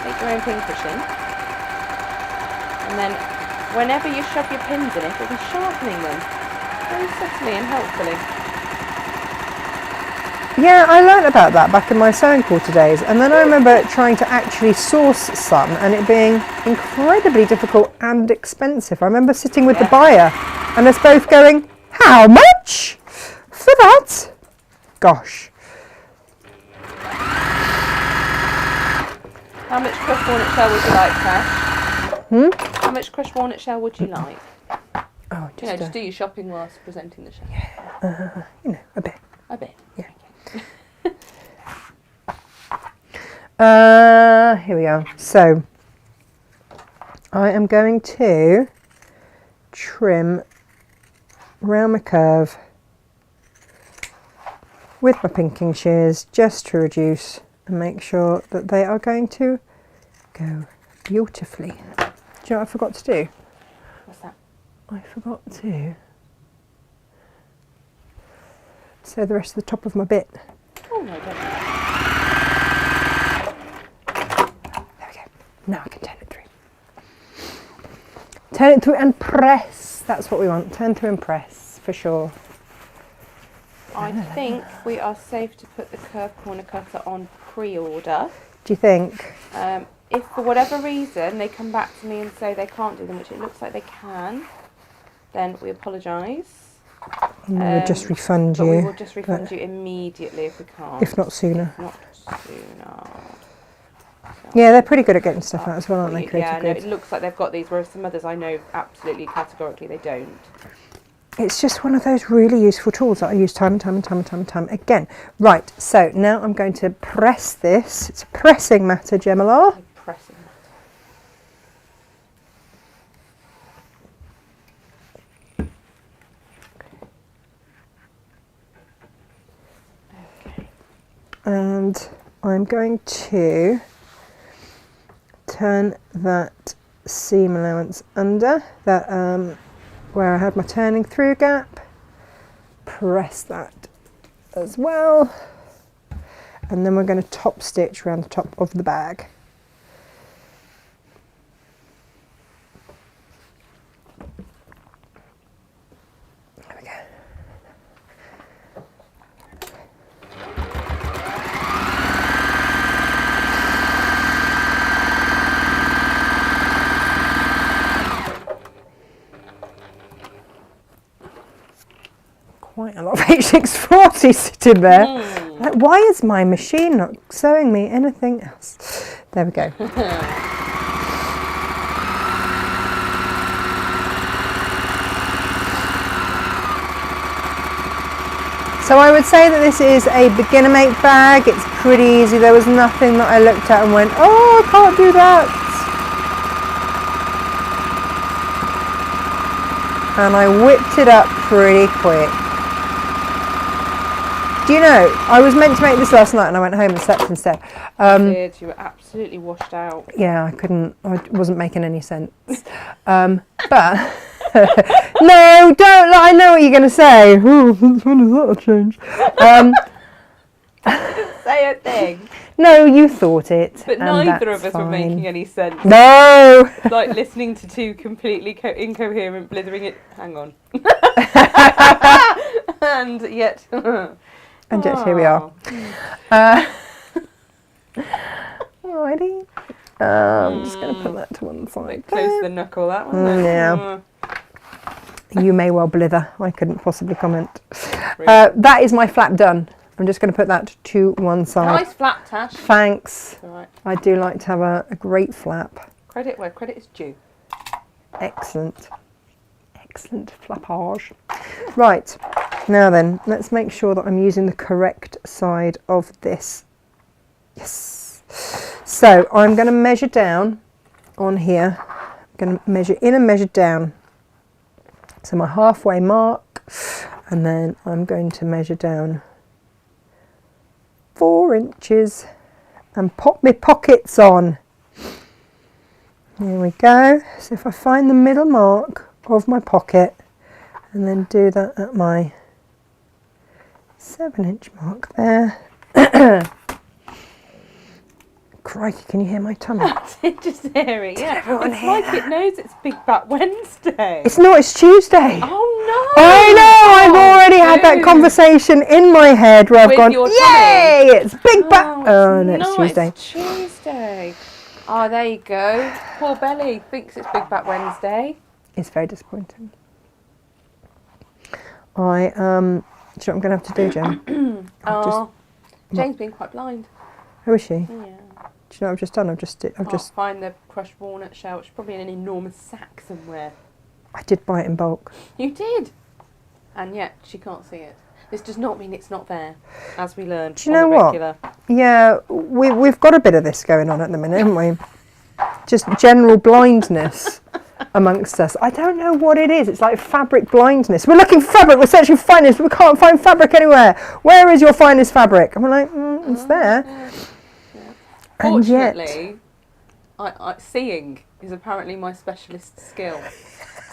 make your own pin cushion, and then whenever you shove your pins in it, it'll be sharpening them very subtly and helpfully. Yeah, I learnt about that back in my sewing quarter days, and then I remember trying to actually source some and it being incredibly difficult and expensive. I remember sitting with the buyer and us both going, how much for that? Gosh. How much crushed walnut shell would you like, Tash? How much crushed walnut shell would you like? Oh, Just do your shopping whilst presenting the shell. Yeah, a bit. A bit. Yeah. Here we are. So I am going to trim round my curve with my pinking shears just to reduce and make sure that they are going to go beautifully. Do you know what I forgot to do? What's that? I forgot to sew the rest of the top of my bit. Oh my god. There we go. Now I can turn it through. Turn it through and press. That's what we want. Turn through and press, for sure. I think we are safe to put the curve corner cutter on pre-order. Do you think? If for whatever reason they come back to me and say they can't do them, which it looks like they can, then we apologise. And we'll just refund but you. we will just refund you immediately if we can't. If not sooner. Not sooner. Yeah, they're pretty good at getting stuff out as well, aren't they, Creative Yeah, no, Goods? it looks like they've got these, whereas some others I know absolutely categorically they don't. It's just one of those really useful tools that I use time and time and time and time and time again. Right, so now I'm going to press this. It's a pressing matter, Gemma. Pressing. Okay. And I'm going to turn that seam allowance under, that where I had my turning through gap, press that as well, and then we're going to top stitch around the top of the bag. There we go. Quite a lot of H640 sitting there. Like, why is my machine not sewing me anything else? There we go. So I would say that this is a beginner make bag. It's pretty easy. There was nothing that I looked at and went, oh, I can't do that. And I whipped it up pretty quick. Do you know, I was meant to make this last night and I went home and slept instead. You were absolutely washed out. Yeah, I wasn't making any sense. But, no, don't, I know what you're going to say. Oh, when is that a change? I didn't say a thing. No, you thought it. But neither of us were making any sense. No! Like listening to two completely incoherent blithering it. Hang on. And yet... And yet here we are. Alrighty. I'm just going to put that to one side. Close the knuckle, that one. Yeah. You may well blither. I couldn't possibly comment. That is my flap done. I'm just going to put that to one side. Nice flap, Tash. Thanks. All right. I do like to have a great flap. Credit where credit is due. Excellent. Excellent flappage. Right. Now then, let's make sure that I'm using the correct side of this. Yes. So I'm going to measure down on here. I'm going to measure in and measure down. So my halfway mark, and then I'm going to measure down 4 inches and pop my pockets on. Here we go. So if I find the middle mark of my pocket and then do that at my 7-inch mark there. Crikey, can you hear my tummy? Just hear it, yeah. It's like it knows it's Big Back Wednesday. It's not, it's Tuesday. Oh I know, I've already had that conversation in my head where I've gone, yay, it's big back. Oh, no, it's Tuesday. It's Tuesday. Oh, there you go. Poor Belly thinks it's Big Back Wednesday. It's very disappointing. Do you know what I'm going to have to do, Jen? Jane's been quite blind. Who is she? Yeah. Do you know what I've just done? I've just find the crushed walnut shell. It's probably in an enormous sack somewhere. I did buy it in bulk. You did, and yet she can't see it. This does not mean it's not there, as we learned. Do you know what? Yeah, we've got a bit of this going on at the minute, haven't we? Just general blindness amongst us. I don't know what it is. It's like fabric blindness. We're looking for fabric. We're searching for finest. We can't find fabric anywhere. Where is your finest fabric? And we're like, it's there. Yeah. And Fortunately, seeing is apparently my specialist skill.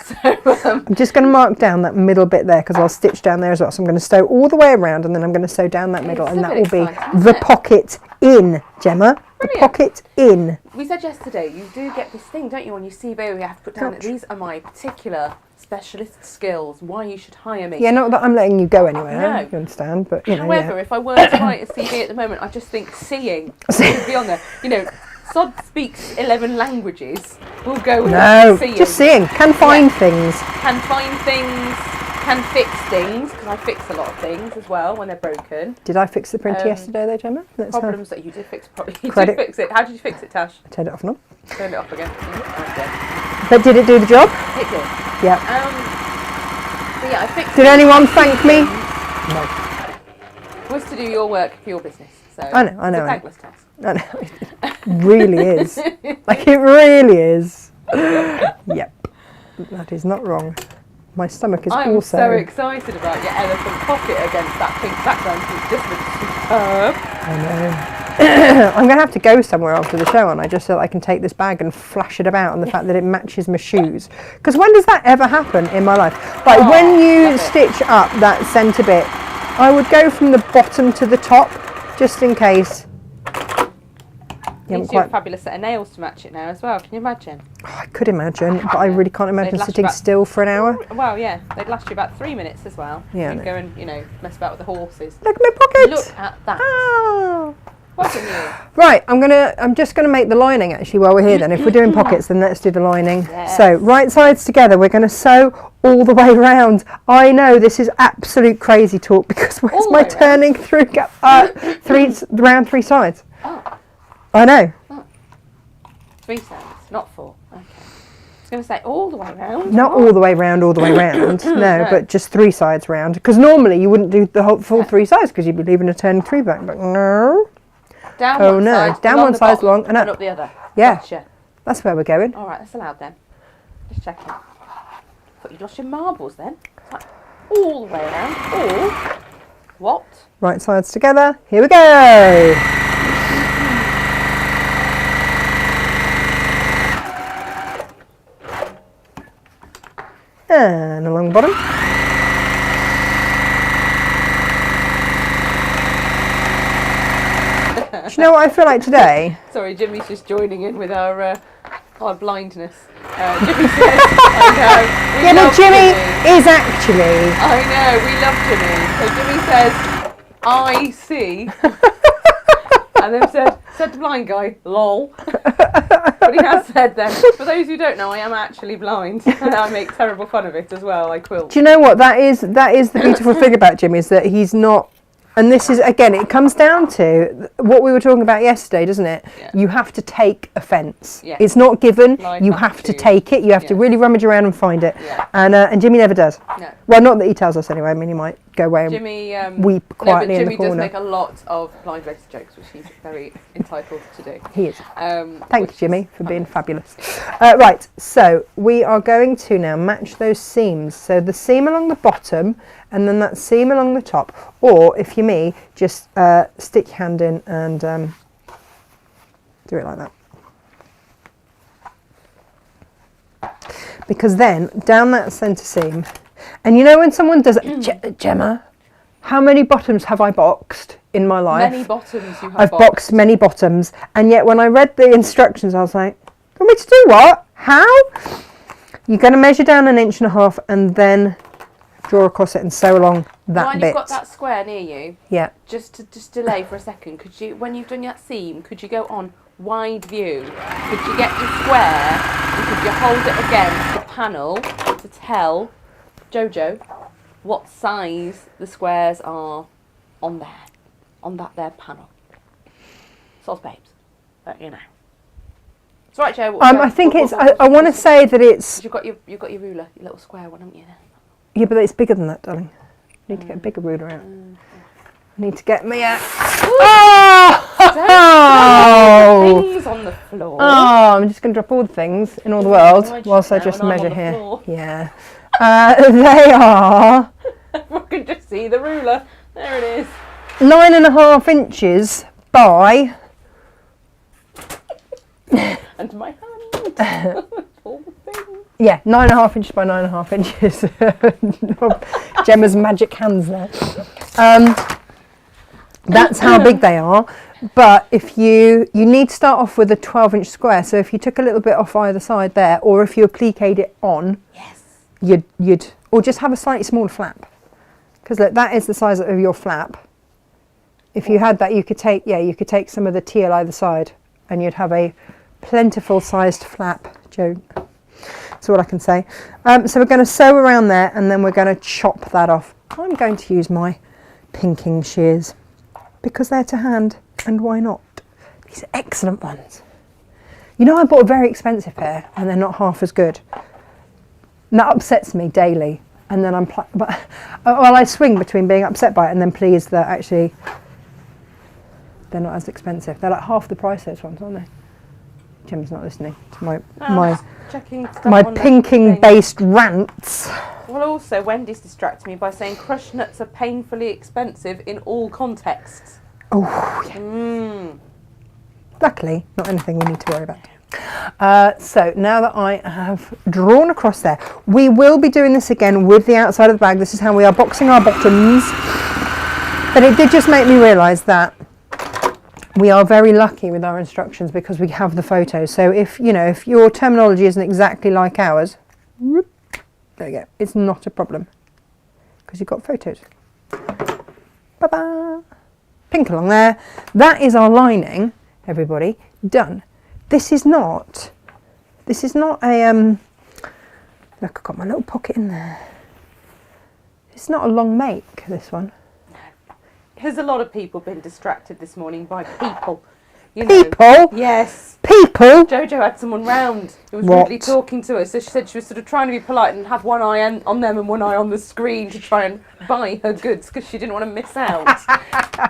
So, I'm just going to mark down that middle bit there because I'll stitch down there as well. So I'm going to sew all the way around and then I'm going to sew down that middle and that will be the pocket in, Gemma. Brilliant. The pocket in. We said yesterday, you do get this thing, don't you, on your CV where you have to put down that these are my particular specialist skills, why you should hire me. Yeah, not that I'm letting you go anywhere, No. you understand, but you know. However, if I were to write a CV at the moment, I just think seeing should be on there. You know, Sod speaks 11 languages. We'll go with seeing. Just seeing. Can find things. Can find things. Can fix things, because I fix a lot of things as well when they're broken. Did I fix the printer yesterday though, Gemma? Problems that you did fix. You did fix it. How did you fix it, Tash? I turned it off and on. Turned it off again. Okay. But did it do the job? It did. Yeah. So yeah, I fixed. Did anyone thank me? No. Was to do your work for your business. So I know. It's a thankless task. I know. It really is. Like it really is. Yep. That is not wrong. My stomach is I'm also... so excited about your elephant pocket against that pink background. It just looks superb. I know. I'm going to have to go somewhere after the show, and I just so that I can take this bag and flash it about, and the fact that it matches my shoes. Because when does that ever happen in my life? Like when you stitch up that centre bit, I would go from the bottom to the top, just in case. You need to do a fabulous set of nails to match it now as well. Can you imagine? Oh, I could imagine, but I really can't imagine sitting still for an hour. Well, yeah, they'd last you about 3 minutes as well. Yeah. You'd go and, you know, mess about with the horses. Look at my pocket. Look at that. Oh. Wasn't you? Right, I'm just gonna make the lining actually while we're here then. If we're doing pockets, then let's do the lining. Yes. So right sides together, we're gonna sew all the way round. I know this is absolute crazy talk because where's my turning through round 3 sides? Oh. I know. Oh. 3 sides, not 4. Okay. I was going to say all the way round. Not all the way round, no, but just 3 sides round. Because normally you wouldn't do the whole full 3 sides because you'd be leaving a turning through back. But no. Down one side, down one side long and up the other. Yeah. Gotcha. That's where we're going. All right, that's allowed then. Just checking. Thought you'd lost your marbles then. It's like all the way around. Or what? Right sides together. Here we go. And along the bottom. Do you know what I feel like today? Sorry, Jimmy's just joining in with our blindness. Jimmy says, I know. Yeah, but Jimmy is actually. I know, we love Jimmy. So Jimmy says, I see. And then said the blind guy, lol. But he has said then, for those who don't know, I am actually blind. And I make terrible fun of it as well. I quilt. Do you know what? That is the beautiful thing about Jimmy is that he's not. And this is, again, it comes down to what we were talking about yesterday, doesn't it? Yeah. You have to take offence. Yeah. It's not given. Life you have to take it. You have to really rummage around and find it. Yeah. And Jimmy never does. No. Well, not that he tells us anyway. I mean, he might go away and weep quietly in the corner. Jimmy does make a lot of blind race jokes, which he's very entitled to do. He is. Thank you, Jimmy, for being fabulous. Right, so we are going to now match those seams. So the seam along the bottom and then that seam along the top. Or, if you're me, just stick your hand in and do it like that. Because then, down that centre seam, and you know when someone does it, Gemma, how many bottoms have I boxed in my life? Many bottoms you have I've boxed many bottoms, and yet when I read the instructions, I was like, "You want me to do what? How?" You're going to measure down 1.5 inches, and then draw across it and sew along that While bit. you've got that square near you, Yeah. just delay for a second. Could you, when you've done that seam, could you go on wide view? Could you get your square and could you hold it against the panel to tell Jojo what size the squares are on there, on that there panel? Soz babes, but you know. It's right, Joe. I think it's. I want to say that it's. You've got your ruler, your little square one, haven't you? Yeah, but it's bigger than that, darling. I need to get a bigger ruler out. I need to get me a. Oh! Things on the floor. Oh, I'm just going to drop all the things in all the world whilst I just measure here. Floor. Yeah. They are. I can just see the ruler. There it is. 9.5 inches by. And my hand. All the things. Yeah, 9.5 inches by 9.5 inches. Gemma's magic hands there. That's how big they are. But if you need to start off with a 12-inch square. So if you took a little bit off either side there, or if you appliqued it on, yes, you'd or just have a slightly smaller flap. Because look, that is the size of your flap. If you had that, you could take some of the teal either side, and you'd have a plentiful sized flap, Joe. That's all I can say. So we're going to sew around there, and then we're going to chop that off. I'm going to use my pinking shears because they're to hand, and why not? These are excellent ones. You know, I bought a very expensive pair, and they're not half as good. And that upsets me daily. And then I swing between being upset by it and then pleased that actually they're not as expensive. They're like half the price, those ones, aren't they? Jim's not listening to my pinking based rants. Well, also Wendy's distracted me by saying crushed nuts are painfully expensive in all contexts. Oh, yeah. Luckily, not anything we need to worry about. So now that I have drawn across there, we will be doing this again with the outside of the bag. This is how we are boxing our bottoms. But it did just make me realise that we are very lucky with our instructions because we have the photos. So if your terminology isn't exactly like ours, whoop, there you go. It's not a problem because you've got photos. Ba-ba. Pink along there. That is our lining, everybody. Done. This is not a look, I've got my little pocket in there. It's not a long make, this one. There's a lot of people been distracted this morning by people. People? Yes. People? Jojo had someone round who was rudely talking to her, so she said she was sort of trying to be polite and have one eye on them and one eye on the screen to try and buy her goods because she didn't want to miss out.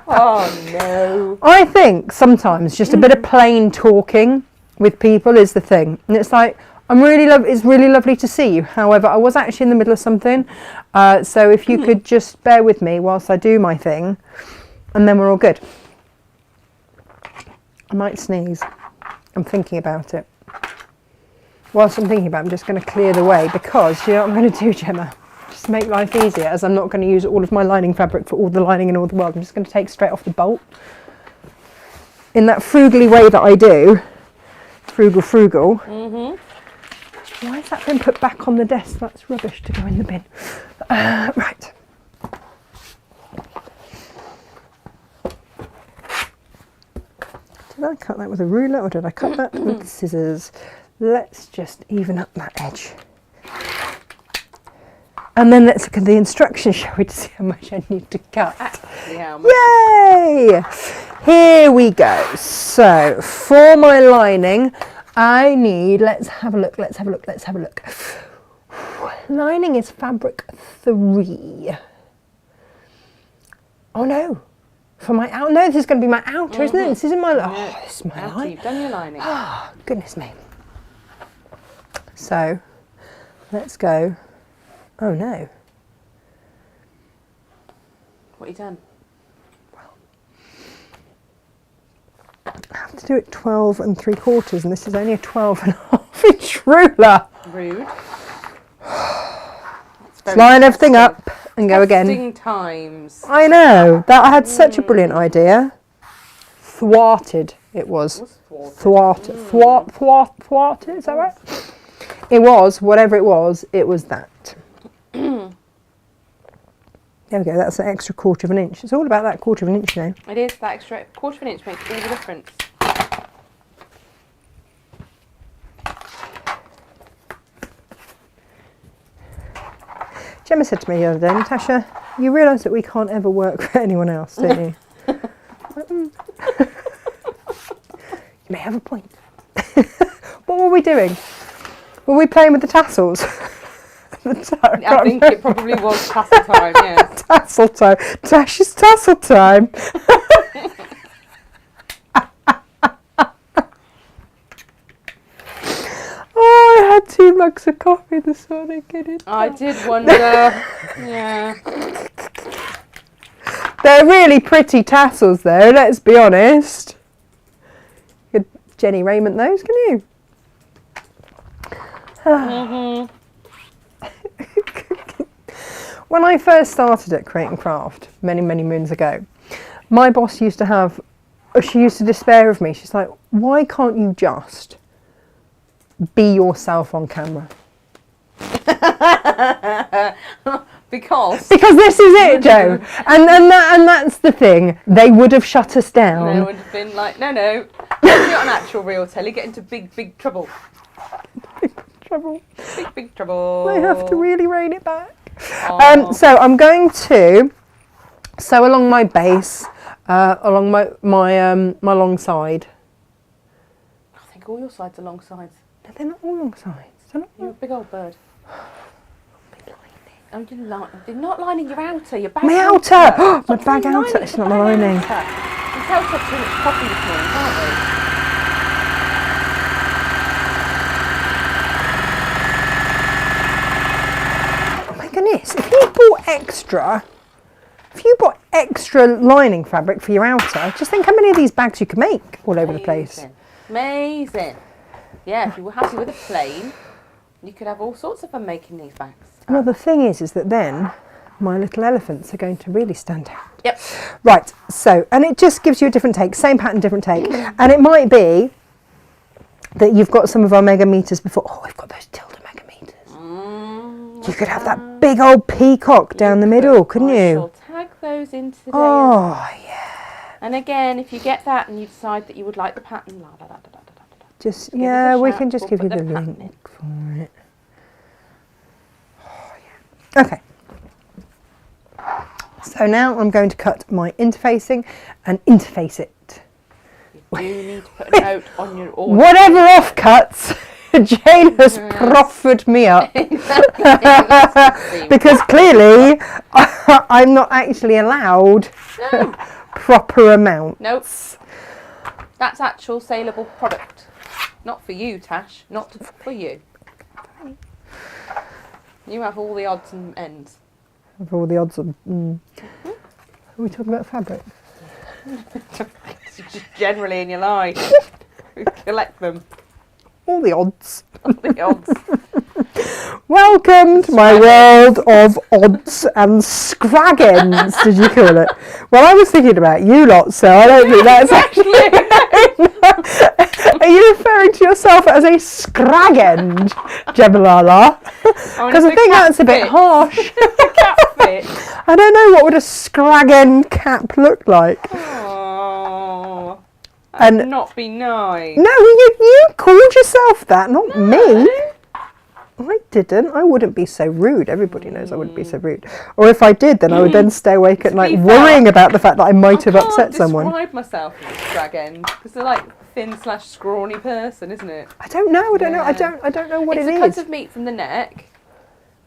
Oh no. I think sometimes just a bit of plain talking with people is the thing. And it's like, it's really lovely to see you. However, I was actually in the middle of something. So if you could just bear with me whilst I do my thing, and then we're all good. I might sneeze. I'm thinking about it. Whilst I'm thinking about it, I'm just going to clear the way because, you know what I'm going to do, Gemma? Just to make life easier, as I'm not going to use all of my lining fabric for all the lining in all the world. I'm just going to take straight off the bolt. In that frugally way that I do. Frugal. Mm-hmm. Why has that been put back on the desk? That's rubbish to go in the bin. Right. Did I cut that with a ruler or did I cut that with scissors? Let's just even up that edge. And then let's look at the instructions, shall we, to see how much I need to cut. Yay! Here we go. So, for my lining, I need, let's have a look. Lining is fabric 3. Oh no. For my outer, no, this is going to be my outer, isn't it? This isn't my, this is my lining. You've done your lining. Oh, goodness me. So, let's go. Oh no. What have you done? I have to do it 12 3/4, and this is only a 12.5 inch ruler. Rude. Let's line everything up and go again. Testing times. I know. That I had such a brilliant idea. Thwarted it was. Thwarted. Thwarted, is that right? It was, whatever it was that. There we go, that's an extra 1/4 of an inch. It's all about that 1/4 of an inch now. It is, that extra 1/4 of an inch makes all the difference. Gemma said to me the other day, Natasha, you realise that we can't ever work for anyone else, don't you? You may have a point. What were we doing? Were we playing with the tassels? I think it probably was tassel time, yes. Tassel time. Tasha's tassel time. Oh, I had 2 mugs of coffee this morning. I did wonder. Yeah. They're really pretty tassels though, let's be honest. You could Jenny Raymond those, can you? Mm-hmm. When I first started at Create and Craft many, many moons ago, my boss used to have, she used to despair of me. She's like, why can't you just be yourself on camera? Because this is it, Joe. and that's the thing. They would have shut us down. They would have been like, no, you're not an actual real telly, get into big trouble. Big trouble. I have to really rein it back. Oh. So I'm going to sew along my base, along my long side. I think all your sides are long sides. No, they're not all long sides. You're a big old bird. Oh, you're not lining your outer, your bag My outer! My bag outer. It's not my lining. You can tell we've had too much coffee this morning, can't we? Goodness, if you bought extra lining fabric for your outer, just think how many of these bags you could make all over the place. Amazing. Yeah, if you were happy with a plain, you could have all sorts of fun making these bags. Well, the thing is that then my little elephants are going to really stand out. Yep. Right, so, and it just gives you a different take, same pattern, different take. And it might be that you've got some of our mega meters before. Oh, we've got those Tilda mega meters. You could have that big old peacock down the middle, couldn't you? I shall tag those into the Oh, yeah. And again, if you get that and you decide that you would like the pattern, just, give yeah, us a we shout, can just we'll give you put the the pattern link for it. Oh, yeah. Okay. So now I'm going to cut my interfacing and interface it. You do need to put a note on your order. Whatever offcuts Jane has proffered me up. Because clearly I'm not actually allowed proper amounts. Nope. That's actual saleable product. Not for you, Tash. Not for you. You have all the odds and ends. Of all the odds and... Are we talking about fabric? Just generally in your life. Collect them. All the odds. All the odds. Welcome to my world of odds and scraggins, did you call it? Well, I was thinking about you lot, so I don't think that's actually... Are you referring to yourself as a scraggend, Gemalala? Because I think that's a bit harsh. I don't know, what would a scraggend cap look like? Oh, and not be nice. No, you called yourself that, not me. I didn't. I wouldn't be so rude. Everybody knows I wouldn't be so rude. Or if I did, then I would then stay awake at night worrying about the fact that I might have upset someone. I can't describe myself as a drag end because they're like thin/scrawny person, isn't it? I don't know. I don't know. I don't know what it is. It's a cut of meat from the neck.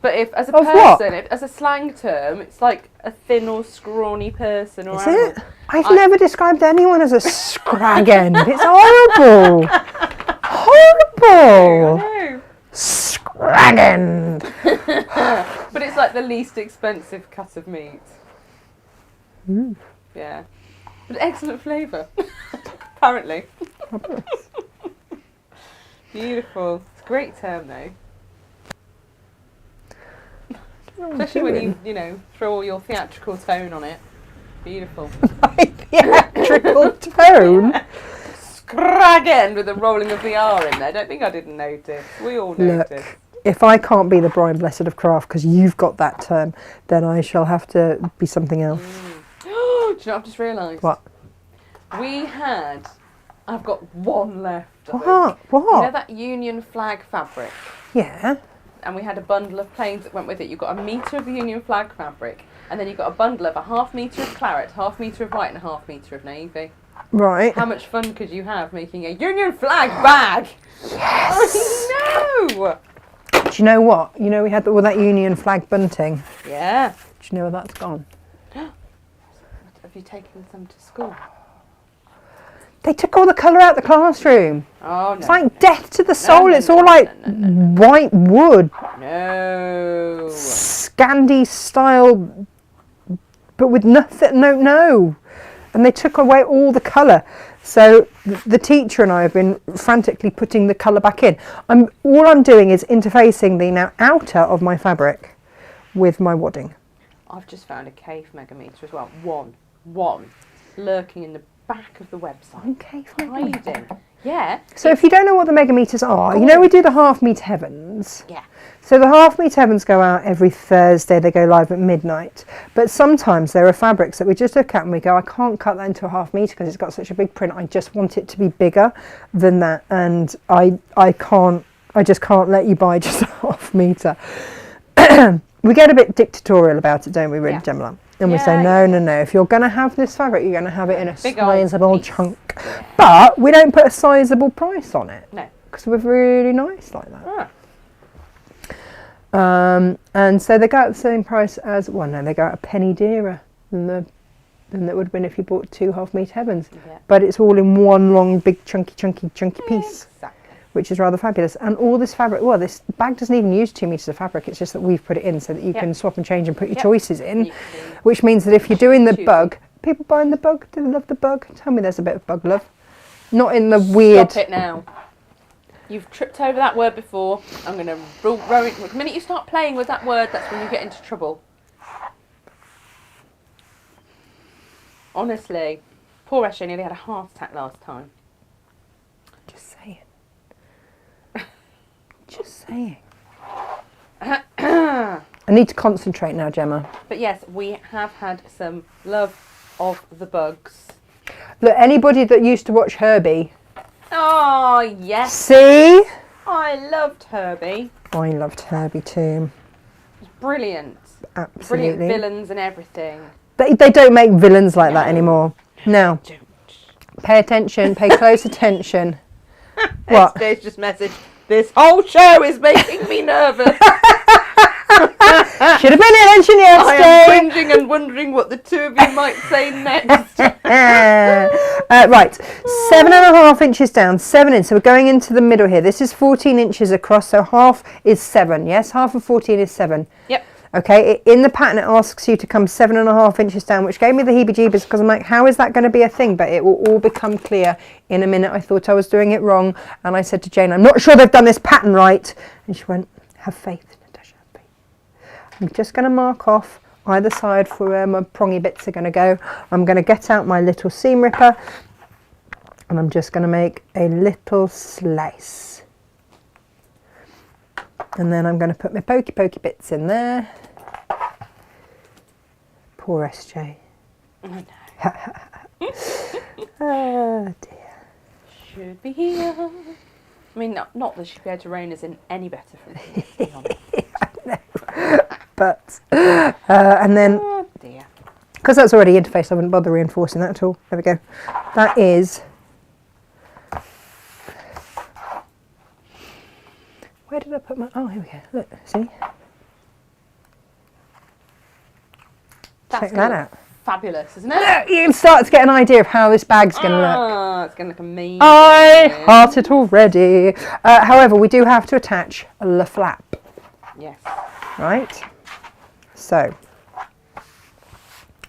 But if as a Of person, what? as a slang term, it's like a thin or scrawny person or Is animal. it? I've never described anyone as a scrag end. It's horrible. Horrible. I know. Scrag end. But it's like the least expensive cut of meat. Mm. Yeah. But excellent flavour. Apparently. Beautiful. It's a great term though. Especially when you throw all your theatrical tone on it. Beautiful. Theatrical tone? Yeah. Scrag end with a rolling of the R in there. Don't think I didn't notice. We all noticed. If I can't be the Brian Blessed of craft because you've got that term, then I shall have to be something else. Do you know what I've just realised? What? I've got one left. I think. What? You know What? that Union flag fabric? Yeah. And we had a bundle of planes that went with it. You got a metre of the Union flag fabric, and then you got a bundle of a ½ metre of claret, ½ metre of white, and a ½ metre of navy. Right. How much fun could you have making a Union flag bag? Yes. I know! Do you know what? You know we had all that Union flag bunting. Yeah. Do you know where that's gone? Have you taken some to school? They took all the colour out the classroom. Oh, no. It's like death to the soul. no, It's no, all no, like no. white wood, No. Scandi style, but with nothing. No. And they took away all the colour. So the teacher and I have been frantically putting the colour back in. All I'm doing is interfacing the now outer of my fabric with my wadding. I've just found a cave megameter as well. One. Lurking in the back of the website. Okay, Hiding. Yeah. So if you don't know what the megameters are, you know we do the ½ metre heavens. Yeah. So the ½ metre heavens go out every Thursday. They go live at midnight. But sometimes there are fabrics that we just look at and we go, I can't cut that into a ½ metre because it's got such a big print. I just want it to be bigger than that, and I just can't let you buy just a ½ metre. We get a bit dictatorial about it, don't we, really, Yeah. Gemma? And we say, no. If you're going to have this fabric, you're going to have it in a Big old sizable piece. chunk. But we don't put a sizable price on it. No. Because we're really nice like that. Ah. And so they go at the same price as, well, no, they go at a penny dearer than that would have been if you bought 2 ½ metre heavens. Yeah. But it's all in one long, big, chunky piece. Exactly. Which is rather fabulous. And all this fabric, well, this bag doesn't even use 2 metres of fabric, it's just that we've put it in so that you can swap and change and put your choices in, which means that if you're doing the bug, people buying the bug, do they love the bug? Tell me there's a bit of bug love. Not in the weird... Stop it now. You've tripped over that word before. I'm going to row it. The minute you start playing with that word, that's when you get into trouble. Honestly, poor Esha nearly had a heart attack last time. Just saying. Just saying. I need to concentrate now, Gemma. But yes, we have had some love of the bugs. Look, anybody that used to watch Herbie... Oh, yes. See? I loved Herbie. I loved Herbie too. It was brilliant. Absolutely. Brilliant villains and everything. They don't make villains like that anymore. Now, Don't. pay attention, pay close attention. What? Today's just message. This whole show is making me nervous. Should have been attention I am yesterday. cringing and wondering what the two of you might say next. Right, 7.5 inches down, 7 in. So we're going into the middle here. This is 14 inches across, so half is 7. Yes, half of 14 is 7. Yep. Okay, in the pattern it asks you to come 7.5 inches down, which gave me the heebie-jeebies because I'm like, how is that going to be a thing? But it will all become clear in a minute. I thought I was doing it wrong, and I said to Jane, I'm not sure they've done this pattern right. And she went, have faith, Natasha, have faith. I'm just going to mark off either side for where my prongy bits are going to go. I'm going to get out my little seam ripper, and I'm just going to make a little slice. And then I'm going to put my pokey bits in there. Poor SJ. I know. Oh dear. Should be here. I mean, not that she'd be able to rein us in any better from me, to be honest. But, and then, Oh dear. because that's already interfaced, I wouldn't bother reinforcing that at all. There we go. That is... Where did I put my... Oh, here we go. Look, see? That's Check that gonna out. look fabulous, isn't it? Look, you can start to get an idea of how this bag's going to look. Ah, it's going to look amazing. I heart it already. However, we do have to attach the flap, Yes. right? So,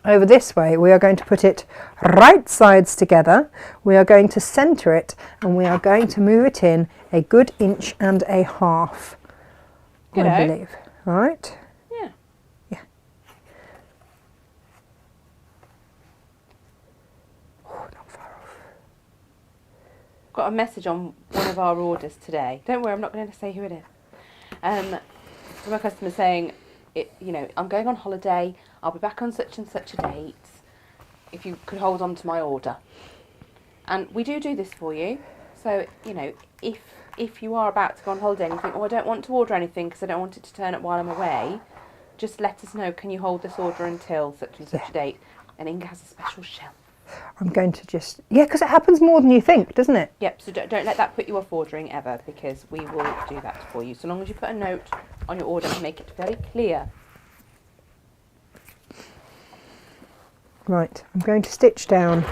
over this way, we are going to put it right sides together. We are going to centre it, and we are going to move it in a good 1.5 inches, I Good-o. believe. Right? Yeah. Yeah. Oh, not far off. Got a message on one of our orders today. Don't worry, I'm not going to say who it is. From a customer saying, I'm going on holiday, I'll be back on such and such a date, if you could hold on to my order. And we do this for you. So, if you are about to go on holiday and you think, I don't want to order anything because I don't want it to turn up while I'm away, just let us know, can you hold this order until such and such a date? And Inga has a special shelf. I'm going to just... Yeah, because it happens more than you think, doesn't it? Yep, so don't let that put you off ordering ever, because we will do that for you. So long as you put a note on your order and make it very clear. Right, I'm going to stitch down.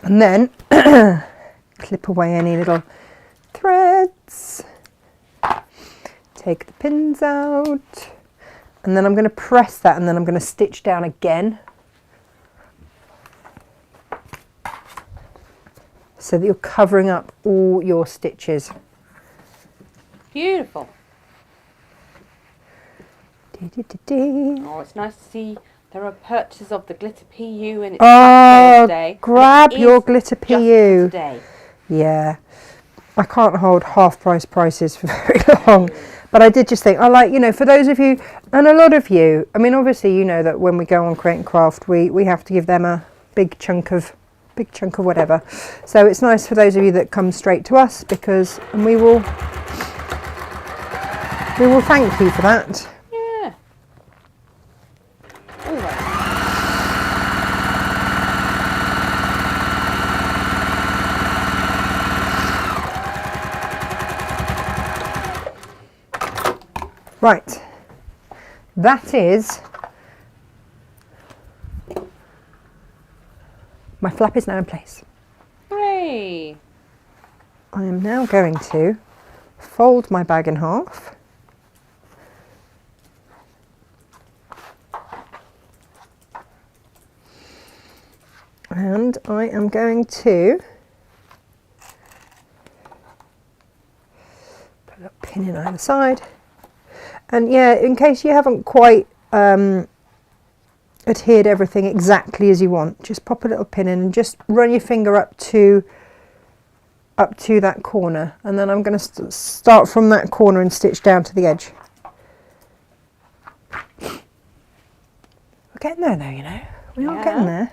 And then clip away any little threads, take the pins out, and then I'm going to press that, and then I'm going to stitch down again so that you're covering up all your stitches. Beautiful. Oh, it's nice to see there are purchases of the glitter PU and it's Thursday. Grab your glitter Just PU. today. Yeah, I can't hold half price prices for very long, but I did just think, for those of you, and a lot of you, I mean, obviously, you know that when we go on Create and Craft, we have to give them a big chunk of whatever. So it's nice for those of you that come straight to us, and we will thank you for that. Yeah. Always. Right, that is, my flap is now in place. Hooray! I am now going to fold my bag in half. And I am going to put a pin in either side. And yeah, in case you haven't quite adhered everything exactly as you want, just pop a little pin in and just run your finger up to that corner, and then I'm going to start from that corner and stitch down to the edge. We're getting there though, we are getting there.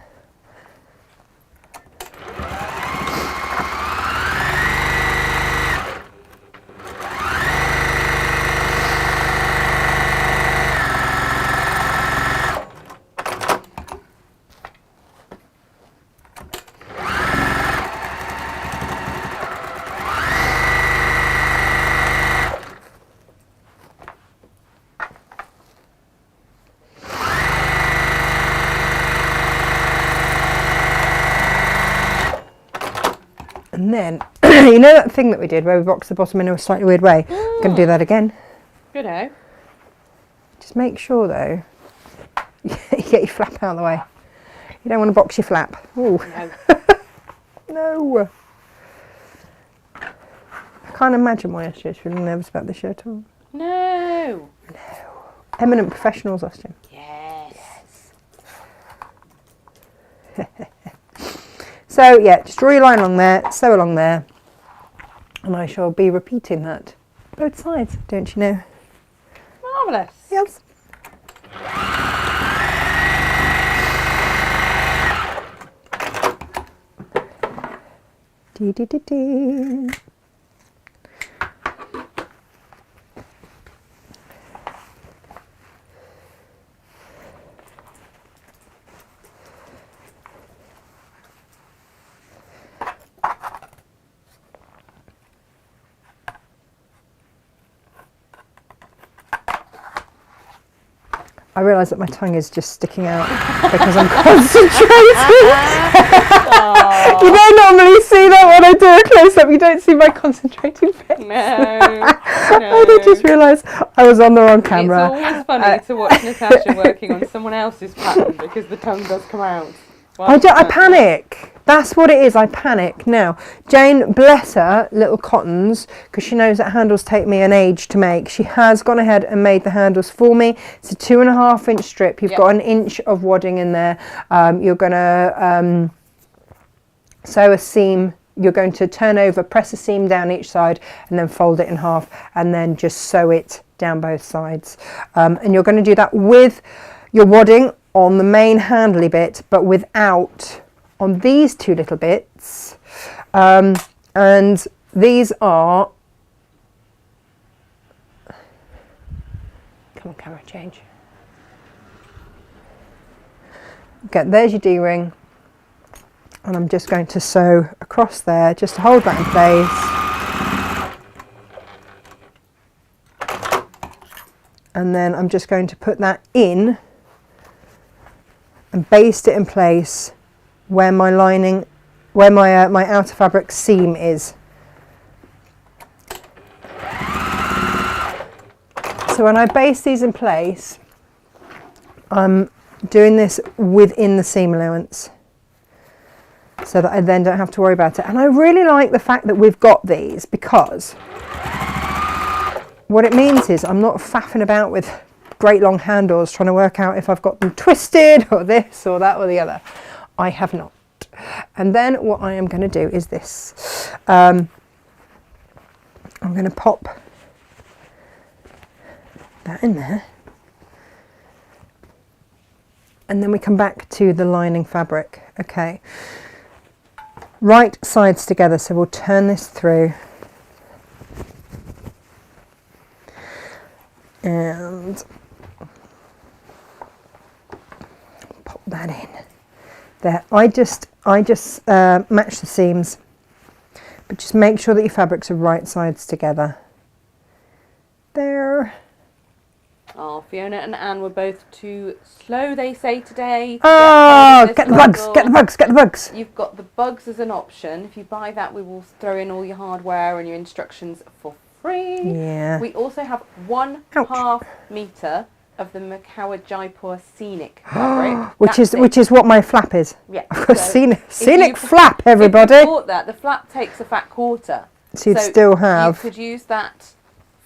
And then, you know that thing that we did where we boxed the bottom in a slightly weird way? I'm going to do that again. Good-o. Just make sure though, you get your flap out of the way. You don't want to box your flap. Ooh. No. No. I can't imagine why Esther's feeling nervous about this shirt on. No. No. Eminent professionals, Austin. Yes. So yeah, just draw your line along there, sew along there, and I shall be repeating that both sides, don't you know? Marvellous. Yes. Dee dee dee dee. I realise that my tongue is just sticking out because I'm concentrating. You don't normally see that when I do a close-up. You don't see my concentrating face. No. I did just realise I was on the wrong camera. It's always funny to watch Natasha working on someone else's pattern because the tongue does come out. I panic. That's what it is. I panic now. Jane, bless her, little cottons, because she knows that handles take me an age to make. She has gone ahead and made the handles for me. It's a 2.5 inch strip. You've got an inch of wadding in there. You're going to sew a seam. You're going to turn over, press a seam down each side, and then fold it in half, and then just sew it down both sides. And you're going to do that with your wadding on the main handly bit, but without on these two little bits, and these are, come on camera, change. Okay, there's your D-ring, and I'm just going to sew across there just to hold that in place, and then I'm just going to put that in and baste it in place where my lining, where my outer fabric seam is. So when I baste these in place, I'm doing this within the seam allowance, so that I then don't have to worry about it. And I really like the fact that we've got these, because what it means is I'm not faffing about with great long handles trying to work out if I've got them twisted or this or that or the other. I have not. And then what I am going to do is this. I'm going to pop that in there, and then we come back to the lining fabric. Okay, right sides together, so we'll turn this through and pop that in there. I just match the seams, but just make sure that your fabrics are right sides together. There. Oh, Fiona and Anne were both too slow, they say today. Oh, get the bugs, get the bugs, get the bugs. You've got the bugs as an option. If you buy that, we will throw in all your hardware and your instructions for free. Yeah. We also have 1/2 metre of the Makawa Jaipur Scenic fabric. which is what my flap is. Yeah. I've got So scenic flap, everybody. If you bought that, the flap takes a fat quarter. So you'd still have. You could use that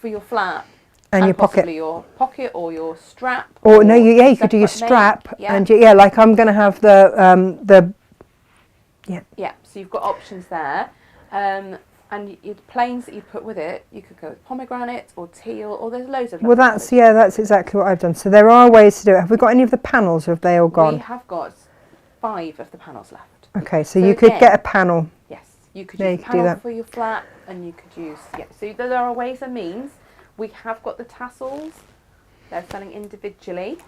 for your flap. And your pocket. Possibly your pocket or your strap. Or no, you could do your strap, and like I'm going to have the. Yeah, so you've got options there. And your plains that you put with it, you could go with pomegranate or teal, or there's loads of. Well, that's exactly what I've done. So there are ways to do it. Have we got any of the panels, or have they all gone? We have got 5 of the panels left. Okay, so you could get a panel. Yes, you could use a panel for your flap, and you could use So there are ways and means. We have got the tassels. They're selling individually.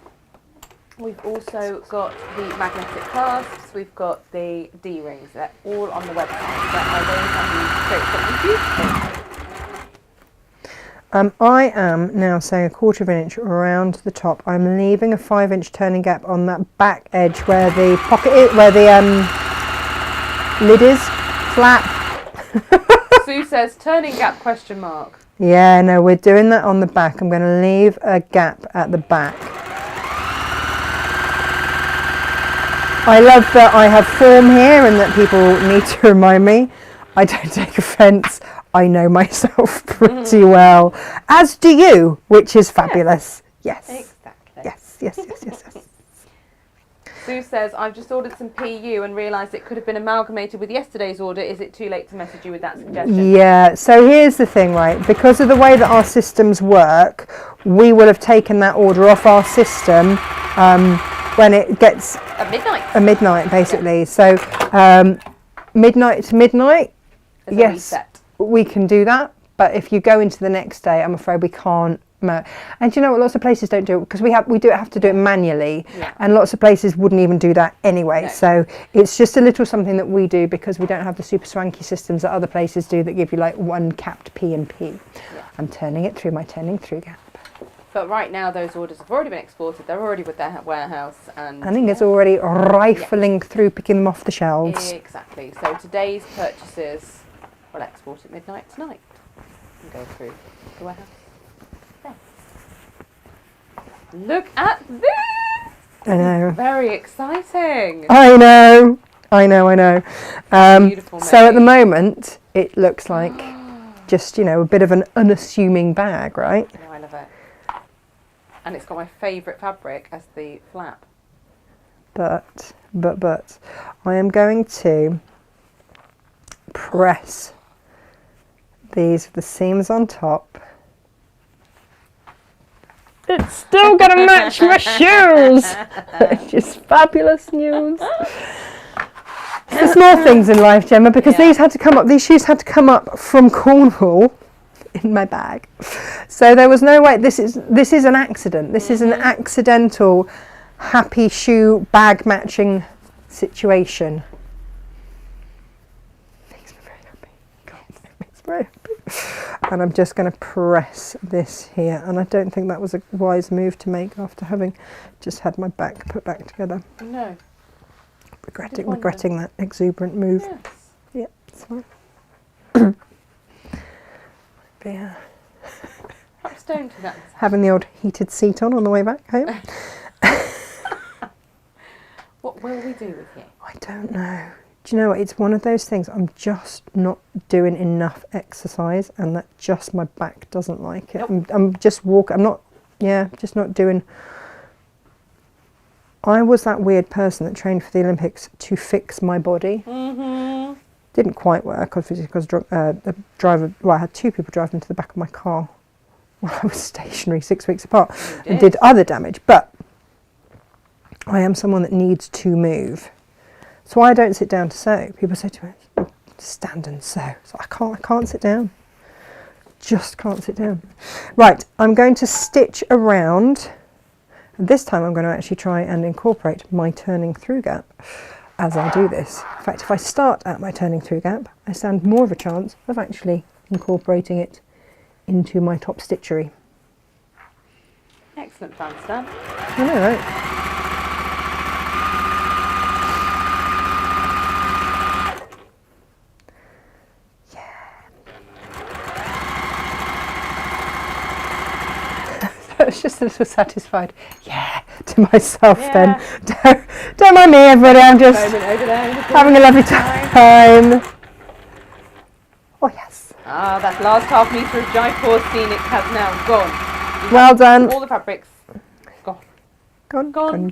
We've also got the magnetic clasps. We've got the D-rings. They're all on the website. I am now saying a 1/4 inch around the top. I'm leaving a 5 inch turning gap on that back edge where the pocket is, where the lid is, flap. Sue says turning gap question mark. Yeah, no, we're doing that on the back. I'm going to leave a gap at the back. I love that I have form here and that people need to remind me. I don't take offence. I know myself pretty well, as do you, which is fabulous. Yes. Exactly. Yes. Sue says, I've just ordered some PU and realised it could have been amalgamated with yesterday's order. Is it too late to message you with that suggestion? Yeah, so here's the thing, right? Because of the way that our systems work, we will have taken that order off our system when it gets... At midnight. At midnight, basically. Yeah. So midnight to midnight, yes, reset. We can do that. But if you go into the next day, I'm afraid we can't. And you know what, lots of places don't do it because we have to do it manually, and lots of places wouldn't even do that anyway. No. So it's just a little something that we do because we don't have the super swanky systems that other places do that give you like one capped P&P. Yeah. I'm turning it through my turning through gap. But right now those orders have already been exported. They're already with their warehouse, and I think it's already rifling through, picking them off the shelves. Exactly. So today's purchases will export at midnight tonight and go through the warehouse. Look at this! I know. Very exciting. I know. I know. Beautiful, So at the mate. moment, it looks like just, you know, a bit of an unassuming bag, right? Oh, I love it. And it's got my favourite fabric as the flap. But, I am going to press these with the seams on top. It's still going to match my shoes, which is fabulous news. It's the small things in life, Gemma, because these shoes had to come up from Cornwall in my bag. So there was no way, this is an accident. This is an accidental happy shoe bag matching situation. Makes me very happy. God, it makes me very happy. And I'm just going to press this here, and I don't think that was a wise move to make after having just had my back put back together. No. Regretting that exuberant move. Yes. Yep, it's fine. Yeah. Perhaps don't do that. Having the old heated seat on the way back home. What will we do with you? I don't know. Do you know what? It's one of those things. I'm just not doing enough exercise, and that just my back doesn't like it. Nope. I'm just walking. I'm not. Yeah, just not doing. I was that weird person that trained for the Olympics to fix my body. Mm-hmm. Didn't quite work, obviously, because the driver. Well, I had two people drive into the back of my car while I was stationary 6 weeks apart, and did other damage. But I am someone that needs to move. So I don't sit down to sew. People say to me, stand and sew. So I can't sit down. Just can't sit down. Right, I'm going to stitch around. And this time I'm going to actually try and incorporate my turning through gap as I do this. In fact, if I start at my turning through gap, I stand more of a chance of actually incorporating it into my top stitchery. Excellent plan, Stan. I know, right? I was just a little satisfied, to myself then. Don't mind me, everybody, I'm just having a lovely time. Oh, yes. Ah, that last half metre of Jaipur scenic has now gone. Well done. All the fabrics gone. Gone.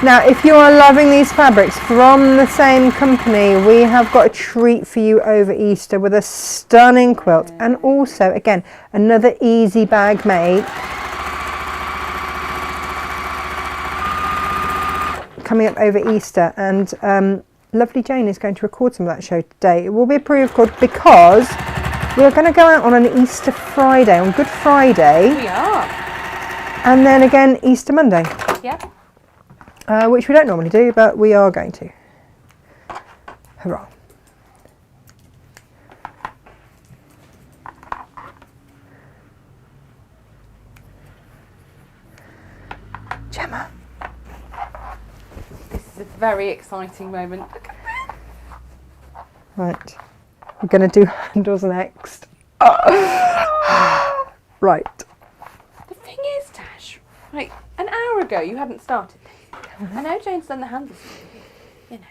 Now, if you are loving these fabrics from the same company, we have got a treat for you over Easter with a stunning quilt, and also, again, another easy bag make coming up over Easter. And lovely Jane is going to record some of that show today. It will be a pre-record because we're going to go out on an Easter Friday, on Good Friday. We are. And then again Easter Monday. Yep. Which we don't normally do, but we are going to. Hurrah. Gemma. This is a very exciting moment. Look at that. Right. We're going to do handles next. Right. The thing is, Tash, like an hour ago you hadn't started. I know Jane's done the handles, you know.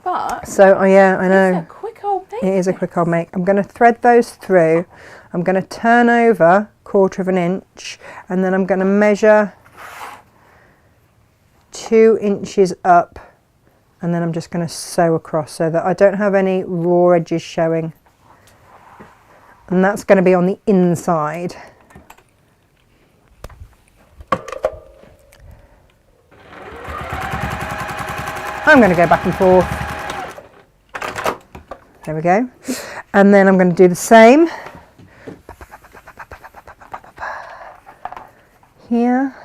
But so, yeah, I know. It's a quick old make. It is a quick old make. I'm going to thread those through. I'm going to turn over 1/4 inch, and then I'm going to measure 2 inches up, and then I'm just going to sew across so that I don't have any raw edges showing. And that's going to be on the inside. I'm going to go back and forth. There we go. And then I'm going to do the same here.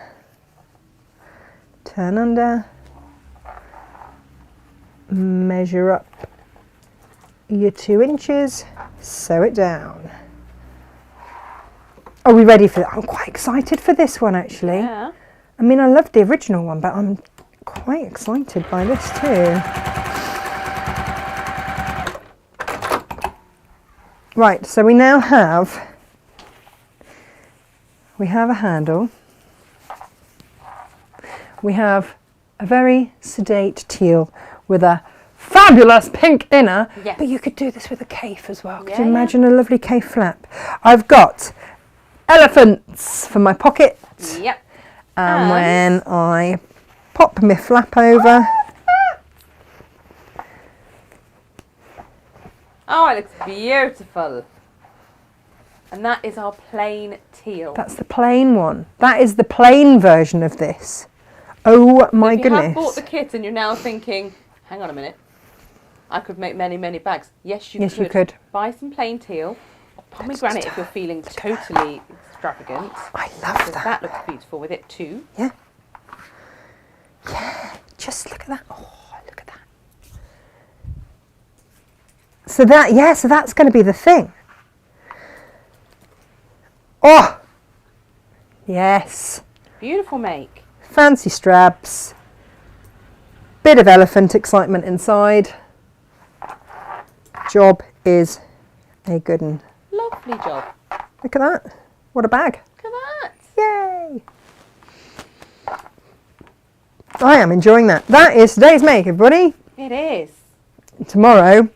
Turn under. Measure up your 2 inches. Sew it down. Are we ready for that? I'm quite excited for this one, actually. Yeah. I mean, I loved the original one, but I'm quite excited by this too. Right, so we now have a handle. We have A very sedate teal with a fabulous pink inner. Yes. But you could do this with a cape as well. Could Yeah, you imagine a lovely cape flap? I've got elephants for my pocket. Yep. And when I pop my flap over. Oh, it looks beautiful. And that is our plain teal. That's the plain one. That is the plain version of this. Oh my If you goodness. have bought the kit and you're now thinking, hang on a minute, I could make many, many bags. Yes, you could. Buy some plain teal. Pomegranate if you're feeling totally extravagant. I love that. That looks beautiful with it too. Yeah. Yeah. Just look at that. Oh, look at that. So that's going to be the thing. Oh. Yes. Beautiful make. Fancy straps. Bit of elephant excitement inside. Job is a good one. Lovely job. Look at that. What a bag. Look at that. Yay. I am enjoying that. That is today's make, everybody. It is. Tomorrow,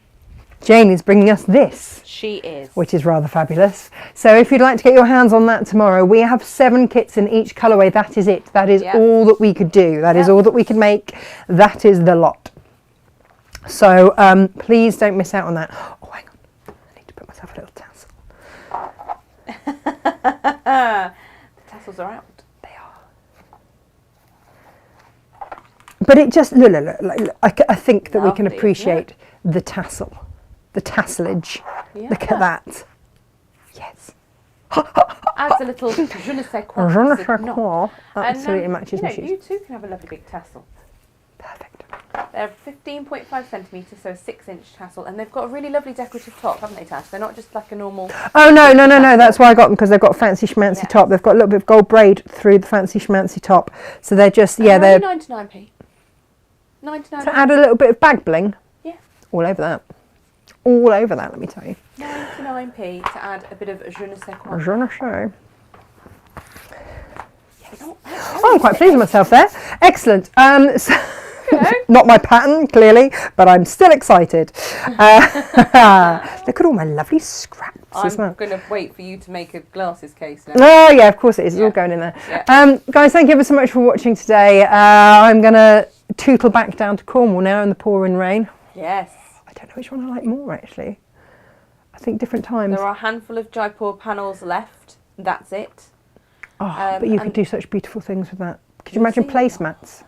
Jane is bringing us this. She is. Which is rather fabulous. So if you'd like to get your hands on that tomorrow, we have 7 kits in each colourway. That is it. That is all that we could do. That is all that we could make. That is the lot. So please don't miss out on that. Oh, hang on. I need to put myself a little tassel. The tassels are out. They are. But it just, look. I think that we can Lovely, appreciate the tassel. The tasselage. Yeah. Look at that. Yes. Adds a little je ne sais quoi. Je ne to the sais knot. quoi. And, Absolutely matches my shoes. You too can have a lovely big tassel. Perfect. They're 15.5 centimetres, so a 6-inch tassel, and they've got a really lovely decorative top, haven't they, Tash? They're not just like a normal... Oh, no. That's why I got them, because they've got a fancy schmancy top. They've got a little bit of gold braid through the fancy schmancy top. So they're just, they're... 99p. 99p. To add a little bit of bag bling. Yeah. All over that. All over that, let me tell you. 99p to add a bit of je ne sais quoi. Je ne sais. Yes. I'm quite pleased with myself there. Excellent. So not my pattern, clearly, but I'm still excited. Look at all my lovely scraps as well. I'm going to wait for you to make a glasses case now. Oh, yeah, of course it is. It's all going in there. Yeah. Guys, thank you ever so much for watching today. I'm going to tootle back down to Cornwall now in the pouring rain. Yes. I don't know which one I like more, actually. I think different times. There are a handful of Jaipur panels left. That's it. Oh, but you could do such beautiful things with that. Could you imagine placemats?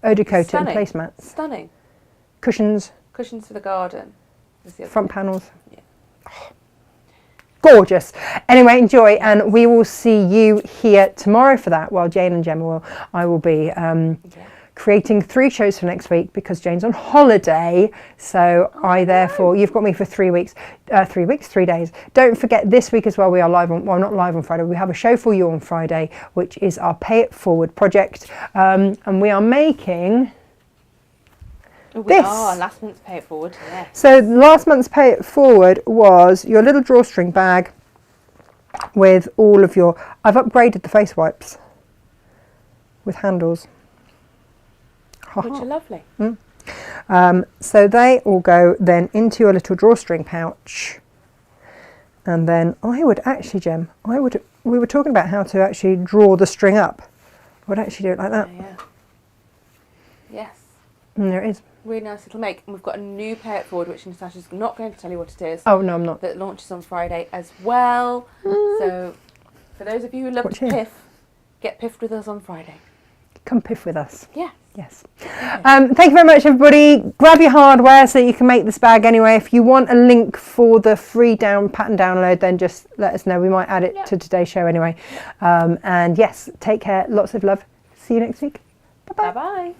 Eau de coated and placemats. Stunning. Cushions. Cushions for the garden. Front panels. Yeah. Oh, gorgeous. Anyway, enjoy, and we will see you here tomorrow for that. While Jane and Gemma will, I will be creating 3 shows for next week because Jane's on holiday. So therefore, you've got me for 3 weeks. 3 days. Don't forget this week as well. We are live on, well, not live on Friday. We have a show for you on Friday, which is our Pay It Forward project, and we are making. Last month's Pay It Forward. Yes. So last month's Pay It Forward was your little drawstring bag with all of your. I've upgraded the face wipes with handles. Which are lovely. So they all go then into your little drawstring pouch, and then I would actually, Gem, we were talking about how to actually draw the string up. I would actually do it like that. Yeah. Yes. And there it is. Really nice little make. And we've got a new Pay It Forward, which Natasha's not going to tell you what it is. Oh, no, I'm not. That launches on Friday as well. So for those of you who love to piff, get piffed with us on Friday. Come piff with us. Yeah. Yes. Thank you very much, everybody. Grab your hardware so you can make this bag anyway. If you want a link for the free pattern download, then just let us know. We might add it to today's show anyway. And yes, take care. Lots of love. See you next week. Bye-bye. Bye-bye.